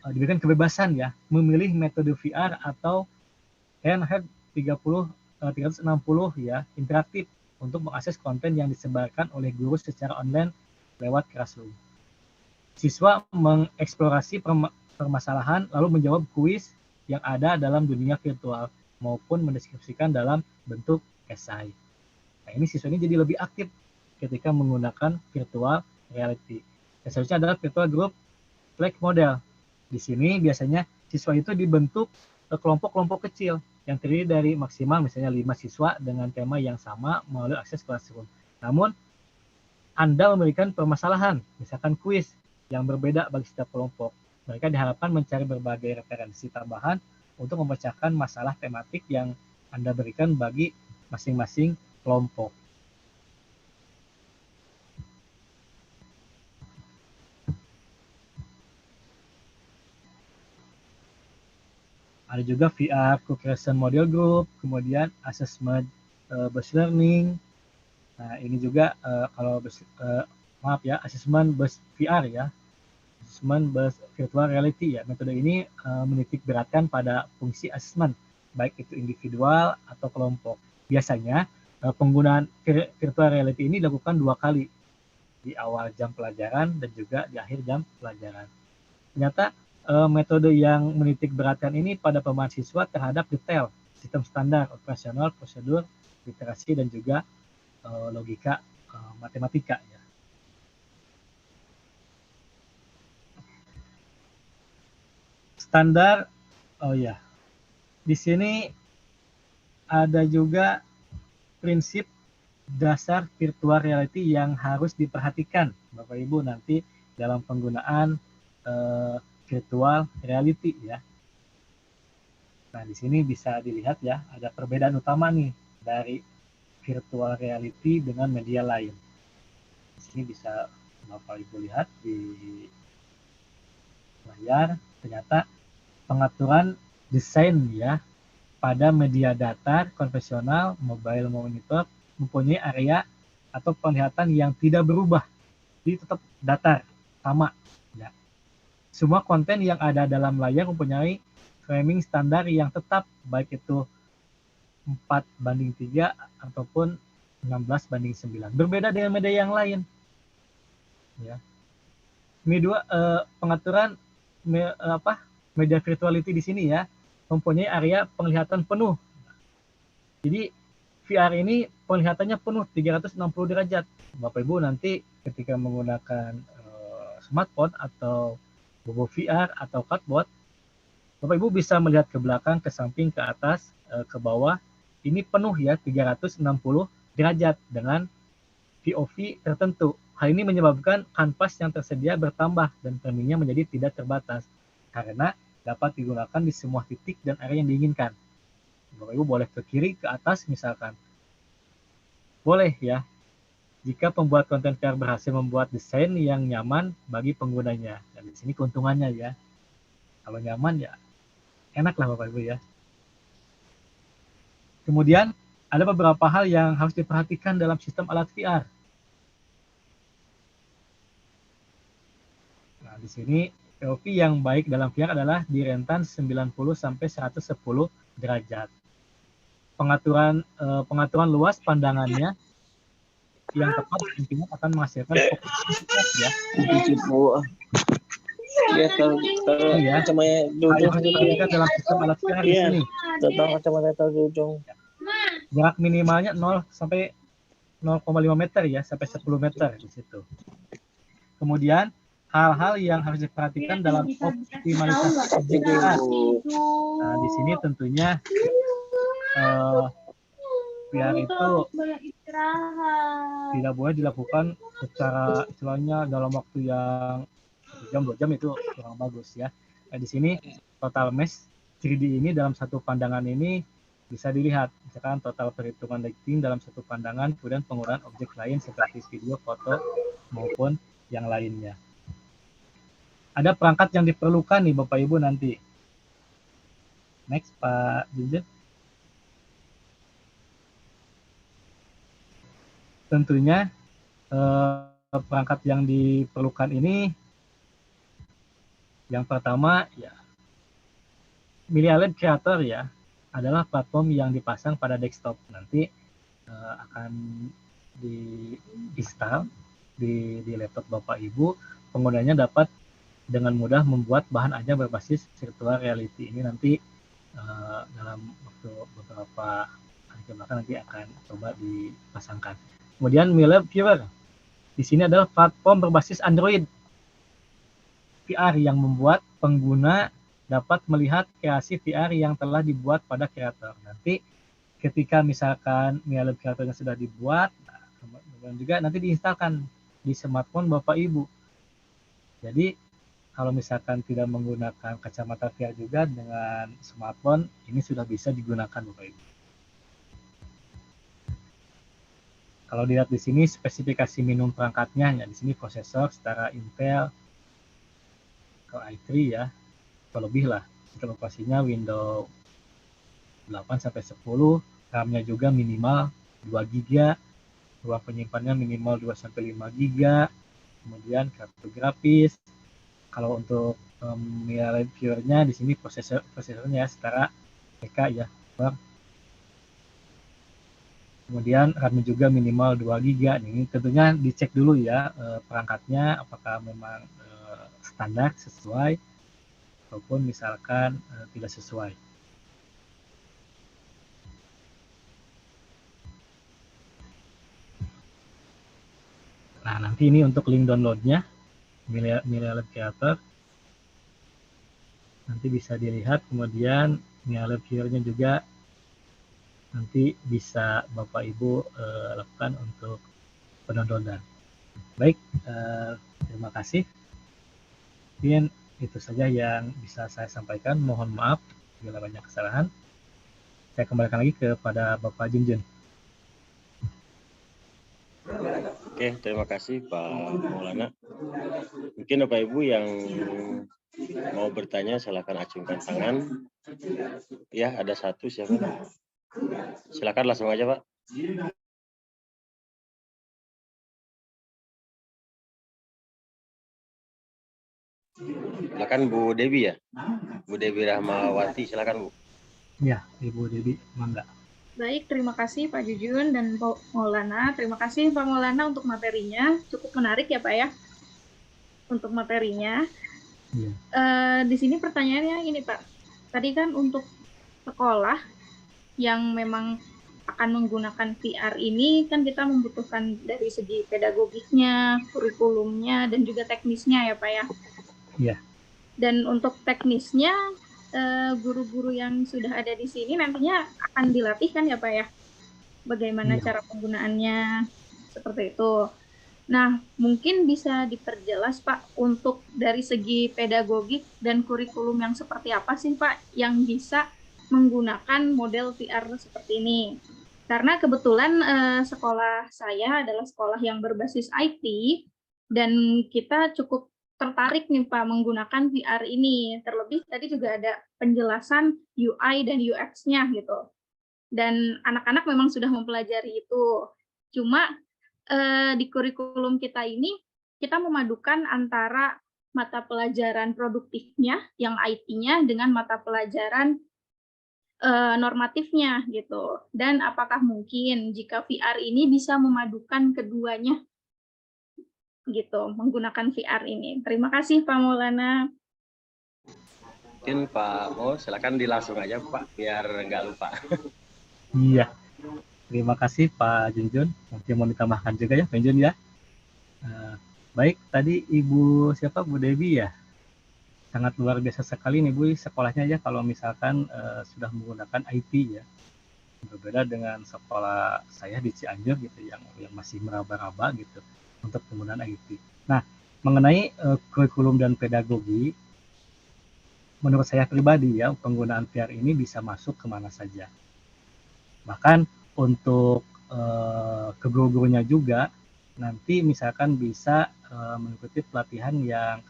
[SPEAKER 1] diberikan kebebasan ya memilih metode VR atau handheld 360 ya interaktif untuk mengakses konten yang disebarkan oleh guru secara online lewat Classroom. Siswa mengeksplorasi permasalahan lalu menjawab kuis yang ada dalam dunia virtual maupun mendeskripsikan dalam bentuk esai. Nah, ini siswa ini jadi lebih aktif ketika menggunakan virtual reality. Selanjutnya adalah virtual group Slack model. Di sini biasanya siswa itu dibentuk kelompok-kelompok kecil yang terdiri dari maksimal misalnya 5 siswa dengan tema yang sama melalui akses classroom. Namun, Anda memberikan permasalahan, misalkan kuis yang berbeda bagi setiap kelompok. Mereka diharapkan mencari berbagai referensi tambahan untuk memecahkan masalah tematik yang Anda berikan bagi masing-masing kelompok. Ada juga VR Co-Creation Model Group, kemudian Assessment Based Learning. Nah, ini juga kalau Assessment Based VR ya, Assessment Based Virtual Reality ya. Metode ini menitik beratkan pada fungsi assessment, baik itu individual atau kelompok. Biasanya penggunaan virtual reality ini dilakukan 2 kali, di awal jam pelajaran dan juga di akhir jam pelajaran. Ternyata metode yang menitik beratkan ini pada pemahaman siswa terhadap detail, sistem standar, operasional, prosedur, literasi, dan juga logika matematika. Ya. Standar, di sini ada juga prinsip dasar virtual reality yang harus diperhatikan, Bapak Ibu, nanti dalam penggunaan virtual reality ya. Nah, di sini bisa dilihat ya, ada perbedaan utama nih dari virtual reality dengan media lain. Di sini bisa Bapak Ibu lihat di layar, ternyata pengaturan desain ya pada media datar konvensional, mobile monitor mempunyai area atau penglihatan yang tidak berubah, jadi tetap datar, sama. Ya. Semua konten yang ada dalam layar mempunyai framing standar yang tetap, baik itu 4:3 ataupun 16:9. Berbeda dengan media yang lain. Ya. Pengaturan media virtuality di sini ya, mempunyai area penglihatan penuh. Jadi VR ini penglihatannya penuh 360 derajat. Bapak Ibu nanti ketika menggunakan smartphone atau Bobo VR atau Cardboard, Bapak Ibu bisa melihat ke belakang, ke samping, ke atas, ke bawah. Ini penuh ya 360 derajat dengan POV tertentu. Hal ini menyebabkan kanvas yang tersedia bertambah dan framingnya menjadi tidak terbatas karena dapat digunakan di semua titik dan area yang diinginkan. Bapak Ibu boleh ke kiri, ke atas misalkan. Boleh ya, jika pembuat konten VR berhasil membuat desain yang nyaman bagi penggunanya. Dan di sini keuntungannya ya. Kalau nyaman ya enak lah Bapak Ibu ya. Kemudian ada beberapa hal yang harus diperhatikan dalam sistem alat VR. Nah, di sini POV yang baik dalam VR adalah di rentan 90 sampai 110 derajat. Pengaturan luas pandangannya yang tepat intinya akan menghasilkan fokus ya.
[SPEAKER 4] Ya, kalau
[SPEAKER 1] ya.
[SPEAKER 4] kacamata Dudung
[SPEAKER 1] Perhatikan dalam sistem alat VR di sini.
[SPEAKER 4] tentang kacamata Dudung.
[SPEAKER 1] Jarak minimalnya 0 sampai 0,5 meter ya, sampai 10 meter di situ. Kemudian hal-hal yang harus diperhatikan dalam optimalisasi objek VR. Nah, di sini tentunya VR itu tidak boleh dilakukan secara istilahnya dalam waktu yang 1 jam 2 jam, itu kurang bagus ya. Nah, di sini total mesh 3D ini dalam satu pandangan ini bisa dilihat, misalkan total perhitungan lighting dalam satu pandangan, kemudian penggunaan objek lain seperti video, foto maupun yang lainnya. Ada perangkat yang diperlukan nih Bapak Ibu nanti. Next Pak Junjun. Tentunya perangkat yang diperlukan ini yang pertama ya Media Lab Creator ya, adalah platform yang dipasang pada desktop. Nanti akan di-install di laptop Bapak Ibu. Penggunanya dapat dengan mudah membuat bahan aja berbasis virtual reality. Ini nanti dalam waktu beberapa hari ke belakang nanti akan coba dipasangkan. Kemudian Media Lab Viewer. Di sini adalah platform berbasis Android VR yang membuat pengguna dapat melihat kreasi VR yang telah dibuat pada kreator. Nanti ketika misalkan Mia Lab Creator yang sudah dibuat, kemudian juga nanti diinstalkan di smartphone Bapak Ibu. Jadi kalau misalkan tidak menggunakan kacamata VR juga dengan smartphone, ini sudah bisa digunakan Bapak Ibu. Kalau dilihat di sini spesifikasi minimum perangkatnya, ya di sini prosesor setara Intel Core i3 ya, atau lebih lah. Untuk operasinya Windows 8 sampai 10, RAM-nya juga minimal 2 GB, ruang penyimpanannya minimal 2 sampai 5 GB, kemudian kartu grafis. Kalau untuk Mia Lab Viewer-nya di sini prosesornya setara TK ya. Kemudian RAM-nya juga minimal 2 GB. Ini tentunya dicek dulu ya perangkatnya apakah memang standar sesuai ataupun misalkan tidak sesuai. Nah, nanti ini untuk link downloadnya Mia Lab Creator. Nanti bisa dilihat, kemudian Mia Lab Viewer-nya juga nanti bisa Bapak Ibu lakukan untuk pendownloadan. Baik, terima kasih. Mungkin itu saja yang bisa saya sampaikan. Mohon maaf bila banyak kesalahan. Saya kembalikan lagi kepada Bapak Junjun.
[SPEAKER 2] Oke, terima kasih Pak Maulana. Mungkin Bapak Ibu yang mau bertanya silakan acungkan tangan. Ya, ada satu siapa? Silakan langsung aja Pak. Silakan Bu Dewi ya. Bu Dewi Rahmawati, silakan Bu.
[SPEAKER 1] Ya, Ibu Dewi, mangga.
[SPEAKER 5] Baik, terima kasih Pak Jujun dan Pak Maulana. Terima kasih Pak Maulana untuk materinya. Cukup menarik ya Pak ya, untuk materinya.
[SPEAKER 1] Iya.
[SPEAKER 5] Di sini pertanyaannya ini Pak. Tadi kan untuk sekolah yang memang akan menggunakan VR ini kan kita membutuhkan dari segi pedagogiknya, kurikulumnya, dan juga teknisnya ya Pak ya.
[SPEAKER 1] Iya.
[SPEAKER 5] Dan untuk teknisnya, guru-guru yang sudah ada di sini nantinya akan dilatih kan ya Pak ya? Bagaimana cara penggunaannya, seperti itu. Nah, mungkin bisa diperjelas Pak untuk dari segi pedagogik dan kurikulum yang seperti apa sih Pak yang bisa menggunakan model VR seperti ini. Karena kebetulan sekolah saya adalah sekolah yang berbasis IT dan kita cukup tertarik nih Pak menggunakan VR ini. Terlebih tadi juga ada penjelasan UI dan UX-nya gitu. Dan anak-anak memang sudah mempelajari itu. Cuma di kurikulum kita ini kita memadukan antara mata pelajaran produktifnya yang IT-nya dengan mata pelajaran normatifnya gitu. Dan apakah mungkin jika VR ini bisa memadukan keduanya gitu, menggunakan VR ini. Terima kasih Pak Maulana.
[SPEAKER 2] Mungkin Pak Mo, silakan dilangsung aja Pak, biar nggak lupa.
[SPEAKER 1] Iya, terima kasih Pak Junjun. Mungkin mau ditambahkan juga ya Pak Junjun ya. Baik, tadi Ibu siapa Bu Dewi ya? Sangat luar biasa sekali nih Bu sekolahnya ya kalau misalkan sudah menggunakan IT ya. Berbeda dengan sekolah saya di Cianjur gitu yang masih meraba-raba gitu untuk penggunaan IT. Nah, mengenai kurikulum dan pedagogi, menurut saya pribadi ya penggunaan VR ini bisa masuk kemana saja. Bahkan untuk ke guru-gurunya juga nanti misalkan bisa mengikuti pelatihan yang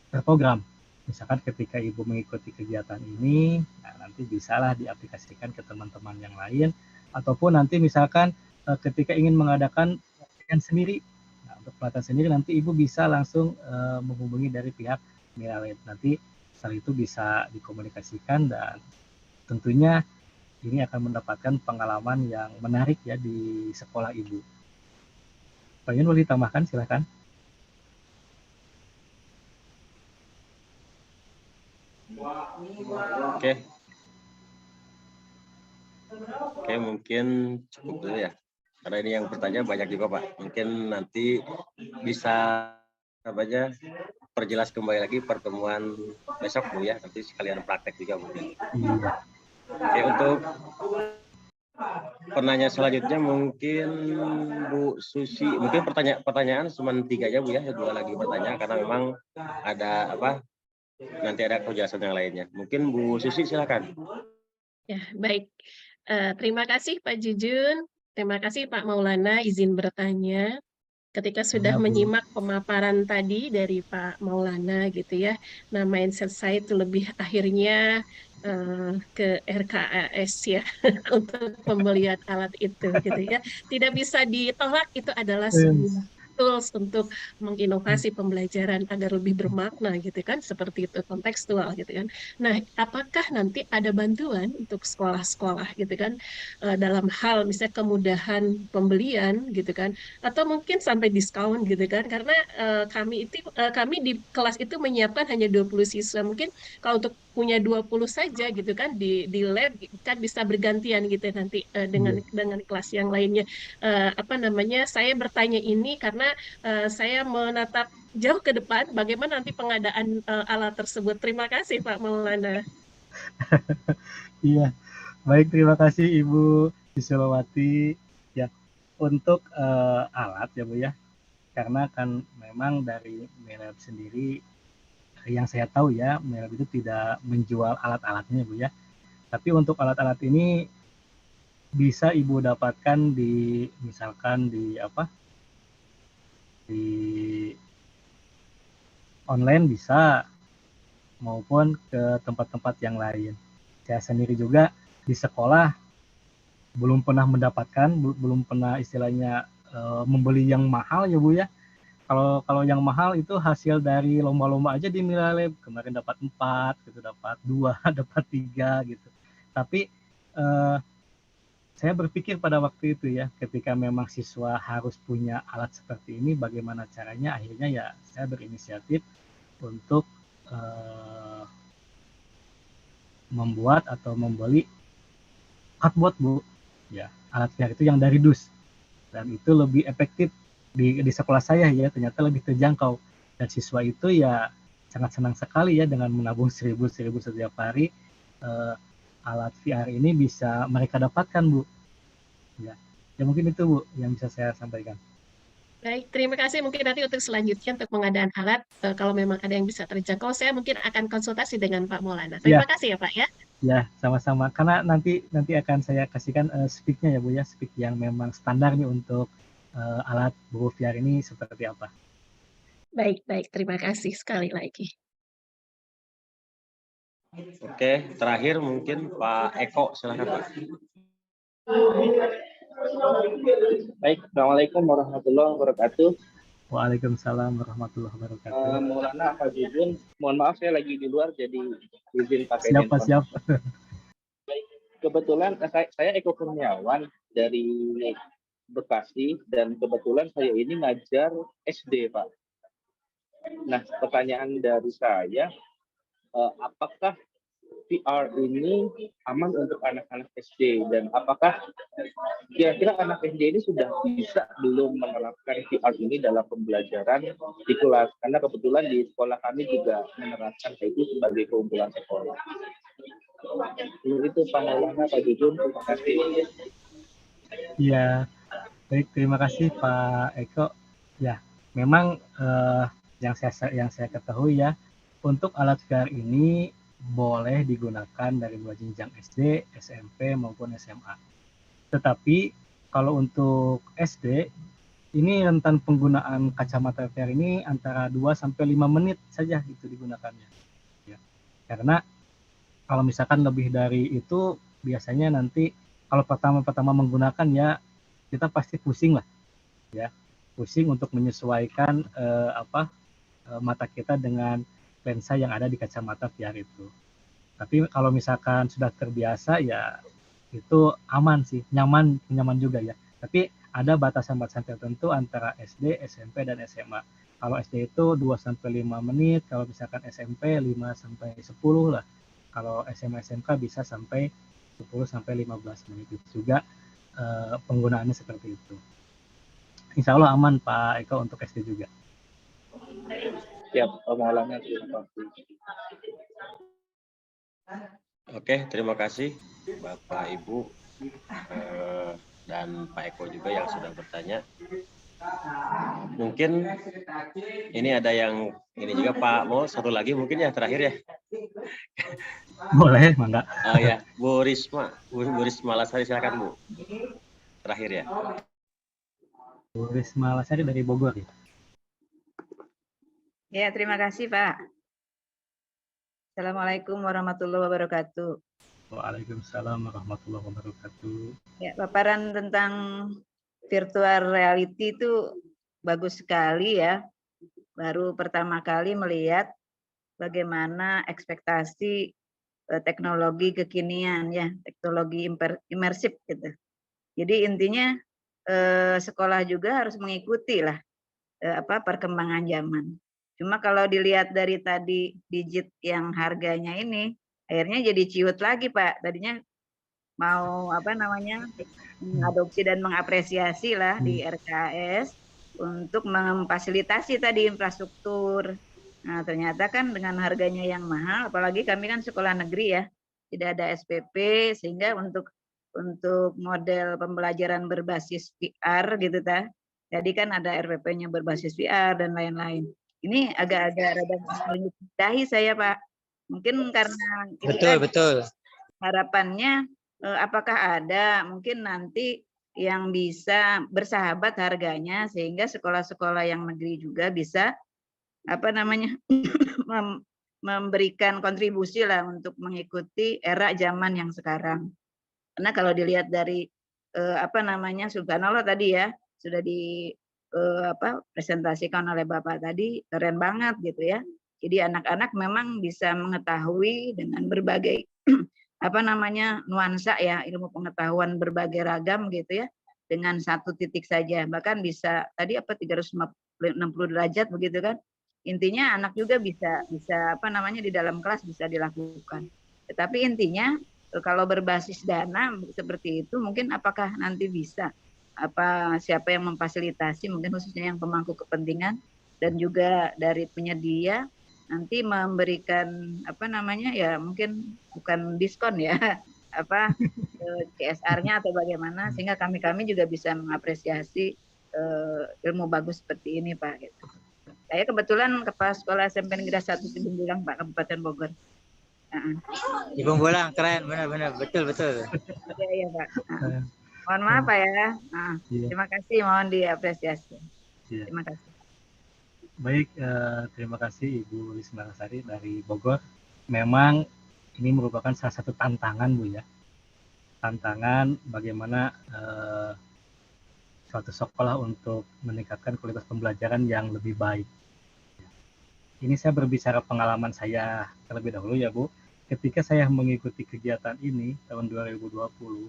[SPEAKER 1] terprogram. Misalkan ketika Ibu mengikuti kegiatan ini, nah nanti bisalah diaplikasikan ke teman-teman yang lain, ataupun nanti misalkan ketika ingin mengadakan pelatihan sendiri, nah untuk pelatihan sendiri nanti Ibu bisa langsung menghubungi dari pihak Mia Lab. Nanti setelah itu bisa dikomunikasikan dan tentunya ini akan mendapatkan pengalaman yang menarik ya di sekolah Ibu. Pak Yun boleh ditambahkan silakan.
[SPEAKER 2] Oke, mungkin cukup dulu ya. Karena ini yang bertanya banyak juga Pak. Mungkin nanti bisa perjelas kembali lagi pertemuan besok Bu ya, nanti sekalian praktek juga mungkin.
[SPEAKER 1] Iya.
[SPEAKER 2] Oke, untuk penanya selanjutnya mungkin Bu Susi, mungkin pertanyaan cuma 3 aja Bu ya, 2 lagi bertanya karena memang ada nanti ada penjelasan yang lainnya. Mungkin Bu Susi silakan.
[SPEAKER 6] Ya, baik. Terima kasih Pak Jujun, terima kasih Pak Maulana izin bertanya. Ketika sudah
[SPEAKER 1] Iya, Bu.
[SPEAKER 6] menyimak pemaparan tadi dari Pak Maulana gitu ya, nah mindset saya itu lebih akhirnya ke RKAS ya untuk pembelian alat itu gitu ya. Tidak bisa ditolak, itu adalah sebuah tools untuk menginovasi pembelajaran agar lebih bermakna gitu kan, seperti itu kontekstual gitu kan. Nah, apakah nanti ada bantuan untuk sekolah-sekolah gitu kan dalam hal misalnya kemudahan pembelian gitu kan, atau mungkin sampai diskon gitu kan, karena kami di kelas itu menyiapkan hanya 20 siswa, mungkin kalau untuk punya 20 saja gitu kan di lab kan bisa bergantian gitu nanti dengan kelas yang lainnya. Apa namanya, saya bertanya ini karena saya menatap jauh ke depan bagaimana nanti pengadaan alat tersebut. Terima kasih Pak Maulana.
[SPEAKER 1] Iya, baik, terima kasih Ibu Wisulawati ya untuk alat ya Bu ya, karena kan memang dari Melab sendiri yang saya tahu ya, Melab itu tidak menjual alat-alatnya Bu ya, tapi untuk alat-alat ini bisa Ibu dapatkan di misalkan di di online bisa maupun ke tempat-tempat yang lain. Saya sendiri juga di sekolah belum pernah mendapatkan, belum pernah istilahnya membeli yang mahal ya Bu ya. Kalau yang mahal itu hasil dari lomba-lomba aja di Milalab, kemarin dapat 4 gitu, dapat 2, dapat 3 gitu. Tapi saya berpikir pada waktu itu ya, ketika memang siswa harus punya alat seperti ini, bagaimana caranya, akhirnya ya saya berinisiatif untuk membuat atau membeli cardboard Bu, ya alat VR itu yang dari dus, dan itu lebih efektif di sekolah saya ya, ternyata lebih terjangkau, dan siswa itu ya sangat senang sekali ya dengan menabung 1.000 setiap hari. Alat VR ini bisa mereka dapatkan Bu, ya mungkin itu Bu yang bisa saya sampaikan.
[SPEAKER 6] Baik, terima kasih. Mungkin nanti untuk selanjutnya untuk pengadaan alat, kalau memang ada yang bisa terjangkau, saya mungkin akan konsultasi dengan Pak Maulana. Terima kasih ya Pak ya.
[SPEAKER 1] Ya, sama-sama. Karena nanti akan saya kasihkan speak-nya ya Bu ya, speak yang memang standar nih untuk alat buku VR ini seperti apa.
[SPEAKER 6] Baik, terima kasih sekali lagi.
[SPEAKER 2] Oke, terakhir mungkin Pak Eko, silakan Pak.
[SPEAKER 4] Baik, Assalamualaikum warahmatullahi wabarakatuh.
[SPEAKER 1] Waalaikumsalam warahmatullahi wabarakatuh.
[SPEAKER 4] Maulana, Pak Jujun, mohon maaf saya lagi di luar jadi izin pakai
[SPEAKER 1] Siapa?
[SPEAKER 4] Kebetulan saya Eko Kurniawan dari Bekasi, dan kebetulan saya ini ngajar SD, Pak. Nah, pertanyaan dari saya, apakah VR ini aman untuk anak-anak SD, dan apakah kira-kira anak SD ini sudah bisa belum menerapkan VR ini dalam pembelajaran di kelas? Karena kebetulan di sekolah kami juga menerapkan itu sebagai keunggulan sekolah. Itu Pak Maulana, Pak Jujun, terima kasih.
[SPEAKER 1] Iya, baik, terima kasih Pak Eko. Ya, memang yang saya ketahui ya, untuk alat VR ini boleh digunakan dari 2 jenjang SD, SMP maupun SMA. Tetapi kalau untuk SD, ini rentan penggunaan kacamata VR ini antara 2 sampai 5 menit saja itu digunakannya. Ya. Karena kalau misalkan lebih dari itu, biasanya nanti kalau pertama menggunakan ya kita pasti pusing lah, ya pusing untuk menyesuaikan mata kita dengan lensa yang ada di kacamata VR itu. Tapi kalau misalkan sudah terbiasa ya itu aman sih, nyaman juga ya. Tapi ada batasan-batasan tertentu antara SD, SMP, dan SMA. Kalau SD itu 2 sampai 5 menit, kalau misalkan SMP 5 sampai 10 lah. Kalau SMA SMK bisa sampai 10 sampai 15 menit. Itu juga penggunaannya seperti itu. Insya Allah aman Pak Eko untuk SD juga.
[SPEAKER 4] Siap, Pak Maulana, terima kasih.
[SPEAKER 2] Oke, terima kasih Bapak Ibu dan Pak Eko juga yang sudah bertanya. Mungkin ini ada yang ini juga Pak, mau satu lagi mungkin ya terakhir ya.
[SPEAKER 1] Boleh, mangga.
[SPEAKER 2] Oh ya, Bu Risma Lasari, silakan Bu. Terakhir ya.
[SPEAKER 1] Bu Risma Lasari dari Bogor ya.
[SPEAKER 7] Ya, terima kasih Pak. Assalamualaikum warahmatullahi wabarakatuh.
[SPEAKER 1] Waalaikumsalam warahmatullahi wabarakatuh.
[SPEAKER 7] Ya, paparan tentang virtual reality itu bagus sekali ya. Baru pertama kali melihat bagaimana ekspektasi teknologi kekinian ya, teknologi imersif gitu. Jadi intinya sekolah juga harus mengikuti lah perkembangan zaman. Cuma kalau dilihat dari tadi digit yang harganya ini, akhirnya jadi ciut lagi Pak. Tadinya mau mengadopsi dan mengapresiasi lah di RKS untuk memfasilitasi tadi infrastruktur. Nah, ternyata kan dengan harganya yang mahal, apalagi kami kan sekolah negeri ya, tidak ada SPP, sehingga untuk model pembelajaran berbasis VR gitu ta. Jadi kan ada RPP-nya berbasis VR dan lain-lain. Ini agak-agak rada dahi saya Pak. Mungkin karena
[SPEAKER 8] Betul.
[SPEAKER 7] harapannya apakah ada mungkin nanti yang bisa bersahabat harganya sehingga sekolah-sekolah yang negeri juga bisa memberikan kontribusi lah untuk mengikuti era zaman yang sekarang. Karena kalau dilihat dari subhanallah tadi ya sudah presentasikan oleh Bapak tadi, keren banget gitu ya. Jadi anak-anak memang bisa mengetahui dengan berbagai nuansa ya, ilmu pengetahuan berbagai ragam gitu ya, dengan satu titik saja. Bahkan bisa tadi 360 derajat begitu kan. Intinya anak juga bisa di dalam kelas bisa dilakukan. Tetapi intinya kalau berbasis dana seperti itu mungkin apakah nanti bisa siapa yang memfasilitasi, mungkin khususnya yang pemangku kepentingan dan juga dari penyedia nanti memberikan mungkin bukan diskon ya CSR-nya atau bagaimana sehingga kami juga bisa mengapresiasi ilmu bagus seperti ini Pak gitu. Saya kebetulan kepala sekolah SMP Negeri 1 Tanjung Bilang Pak, Kabupaten Bogor.
[SPEAKER 8] Ibu Bulang keren, benar betul.
[SPEAKER 7] Iya Pak. Mohon maaf Pak ya. Terima kasih, mohon diapresiasi. Terima kasih.
[SPEAKER 1] Baik, terima kasih Ibu Risma Lasari dari Bogor. Memang ini merupakan salah satu tantangan Bu ya. Tantangan bagaimana suatu sekolah untuk meningkatkan kualitas pembelajaran yang lebih baik. Ini saya berbicara pengalaman saya terlebih dahulu ya Bu. Ketika saya mengikuti kegiatan ini tahun 2020,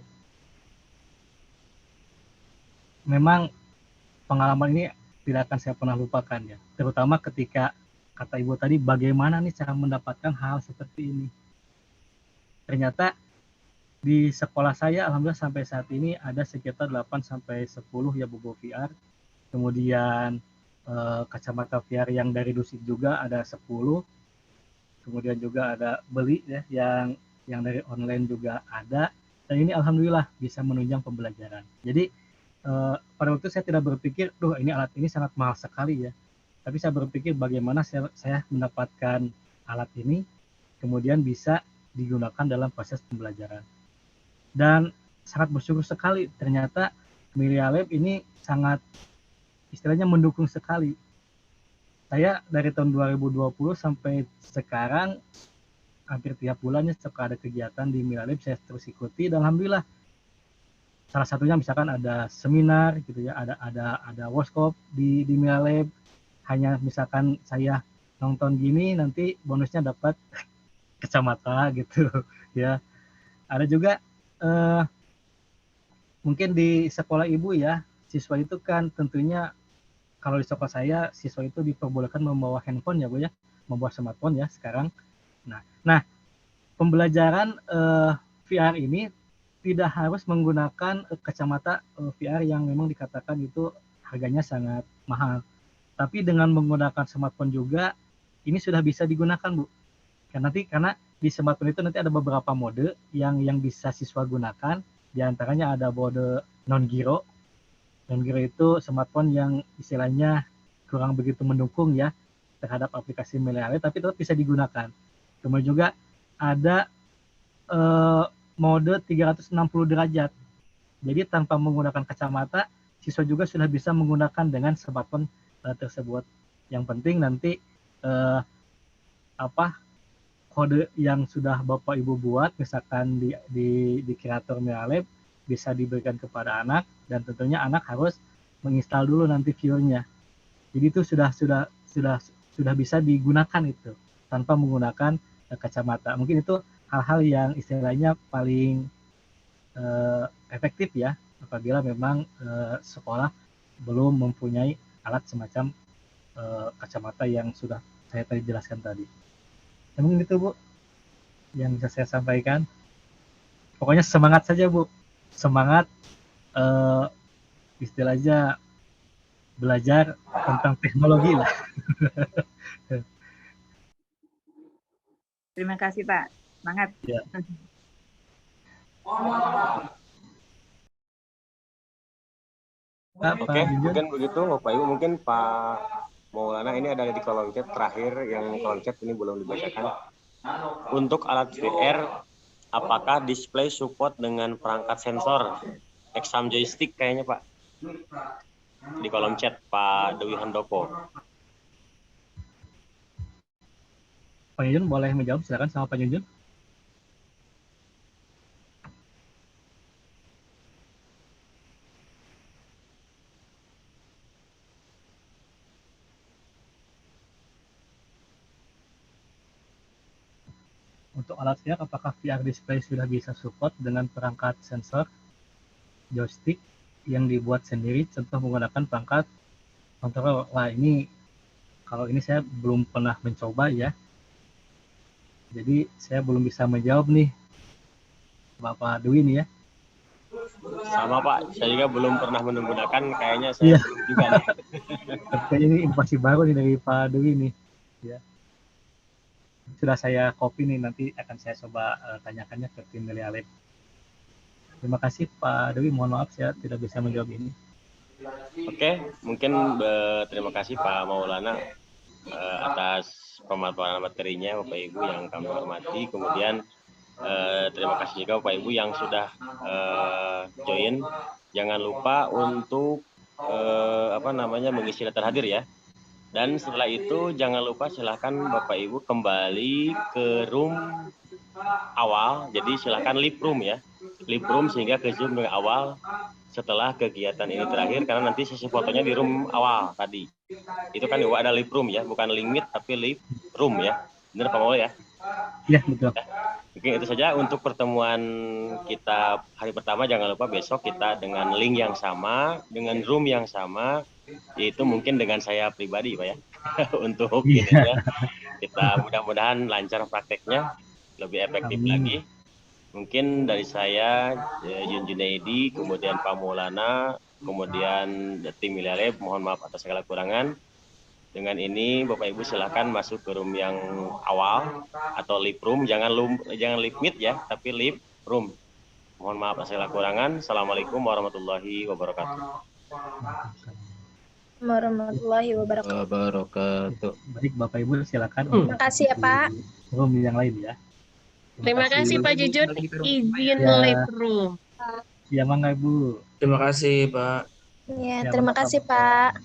[SPEAKER 1] memang pengalaman ini tidak akan saya pernah lupakan ya. Terutama ketika kata Ibu tadi, bagaimana nih cara mendapatkan hal seperti ini. Ternyata di sekolah saya, alhamdulillah sampai saat ini ada sekitar 8-10 ya buku VR. Kemudian kacamata VR yang dari Dusik juga ada 10. Kemudian juga ada beli ya yang dari online juga ada. Dan ini alhamdulillah bisa menunjang pembelajaran. Jadi pada waktu saya tidak berpikir, ini alat ini sangat mahal sekali ya. Tapi saya berpikir bagaimana saya mendapatkan alat ini, kemudian bisa digunakan dalam proses pembelajaran. Dan sangat bersyukur sekali, ternyata Media Lab ini sangat istilahnya mendukung sekali. Saya dari tahun 2020 sampai sekarang, hampir tiap bulannya suka ada kegiatan di Media Lab, saya terus ikuti, dan alhamdulillah salah satunya misalkan ada seminar gitu ya, ada workshop di Media Lab. Hanya misalkan saya nonton gini nanti bonusnya dapat kacamata gitu ya. Ada juga mungkin di sekolah Ibu ya, siswa itu kan tentunya kalau di sekolah saya siswa itu diperbolehkan membawa handphone ya Bu ya, membawa smartphone ya sekarang. Nah pembelajaran VR ini tidak harus menggunakan kacamata VR yang memang dikatakan itu harganya sangat mahal. Tapi dengan menggunakan smartphone juga ini sudah bisa digunakan, Bu. Karena di smartphone itu nanti ada beberapa mode yang bisa siswa gunakan. Di antaranya ada mode non-giro. Non-giro itu smartphone yang istilahnya kurang begitu mendukung ya terhadap aplikasi Melialet, tapi tetap bisa digunakan. Kemudian juga ada mode 360 derajat. Jadi tanpa menggunakan kacamata, siswa juga sudah bisa menggunakan dengan smartphone tersebut. Yang penting nanti kode yang sudah Bapak Ibu buat, misalkan di kreator Melialet, bisa diberikan kepada anak, dan tentunya anak harus menginstal dulu nanti viewernya. Jadi itu sudah bisa digunakan itu tanpa menggunakan kacamata. Mungkin itu hal-hal yang istilahnya paling efektif ya apabila memang sekolah belum mempunyai alat semacam kacamata yang sudah saya tadi jelaskan tadi. Mungkin itu Bu yang bisa saya sampaikan. Pokoknya semangat saja Bu, semangat istilahnya belajar tentang teknologi lah.
[SPEAKER 7] Terima kasih Pak, semangat.
[SPEAKER 1] Ya.
[SPEAKER 2] Oke, mungkin begitu Bapak Ibu. Mungkin Pak Maulana ini ada di kolom chat terakhir, yang kolom chat ini belum dibacakan. Untuk alat VR, apakah display support dengan perangkat sensor exam joystick kayaknya Pak? Di kolom chat Pak Dewi Handoko.
[SPEAKER 1] Pak Yunjun boleh menjawab, silakan sama Pak Yunjun. Untuk alat VR, apakah VR display sudah bisa support dengan perangkat sensor joystick yang dibuat sendiri, contoh menggunakan perangkat controller? Wah, ini kalau ini saya belum pernah mencoba ya. Jadi saya belum bisa menjawab nih, Bapak Dwi nih ya.
[SPEAKER 2] Sama Pak, saya juga belum pernah menggunakan, kayaknya saya belum juga nih.
[SPEAKER 1] Kayaknya ini informasi baru nih dari Pak Dwi nih. Ya. Sudah saya copy nih, nanti akan saya coba tanyakannya ke tim Melialet. Terima kasih Pak Dewi, mohon maaf saya tidak bisa menjawab ini.
[SPEAKER 2] Oke, mungkin terima kasih Pak Maulana atas pemaparan materinya Bapak Ibu yang kami hormati. Kemudian terima kasih juga Bapak Ibu yang sudah join. Jangan lupa untuk mengisi daftar hadir ya. Dan setelah itu jangan lupa silahkan Bapak Ibu kembali ke room awal. Jadi silahkan leave room ya. Leave room sehingga ke Zoom dari awal setelah kegiatan ini terakhir, karena nanti sesi fotonya di room awal tadi. Itu kan ada leave room ya, bukan limit tapi leave room ya. Benar Pak Maul ya?
[SPEAKER 1] Iya, betul.
[SPEAKER 2] Oke, itu saja untuk pertemuan kita hari pertama. Jangan lupa besok kita dengan link yang sama, dengan room yang sama, yaitu mungkin dengan saya pribadi Pak ya. Untuk ini ya. Kita mudah-mudahan lancar prakteknya, lebih efektif lagi. Mungkin dari saya Yun Junaidi, kemudian Pak Maulana, kemudian tim Melialet, mohon maaf atas segala kekurangan. Dengan ini Bapak Ibu silakan masuk ke room yang awal atau live room, jangan live meet ya, tapi live room. Mohon maaf atas segala kekurangan. Assalamualaikum warahmatullahi wabarakatuh.
[SPEAKER 5] Warahmatullahi wabarakatuh.
[SPEAKER 1] Baik Bapak Ibu silakan.
[SPEAKER 5] Terima kasih ya Pak.
[SPEAKER 1] Room yang lain ya.
[SPEAKER 6] Terima kasih Pak Jujun, izin
[SPEAKER 1] Ya.
[SPEAKER 6] live room.
[SPEAKER 1] Ya, mangga Ibu.
[SPEAKER 9] Terima kasih Pak.
[SPEAKER 5] Ya, terima kasih Pak.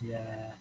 [SPEAKER 1] Ya.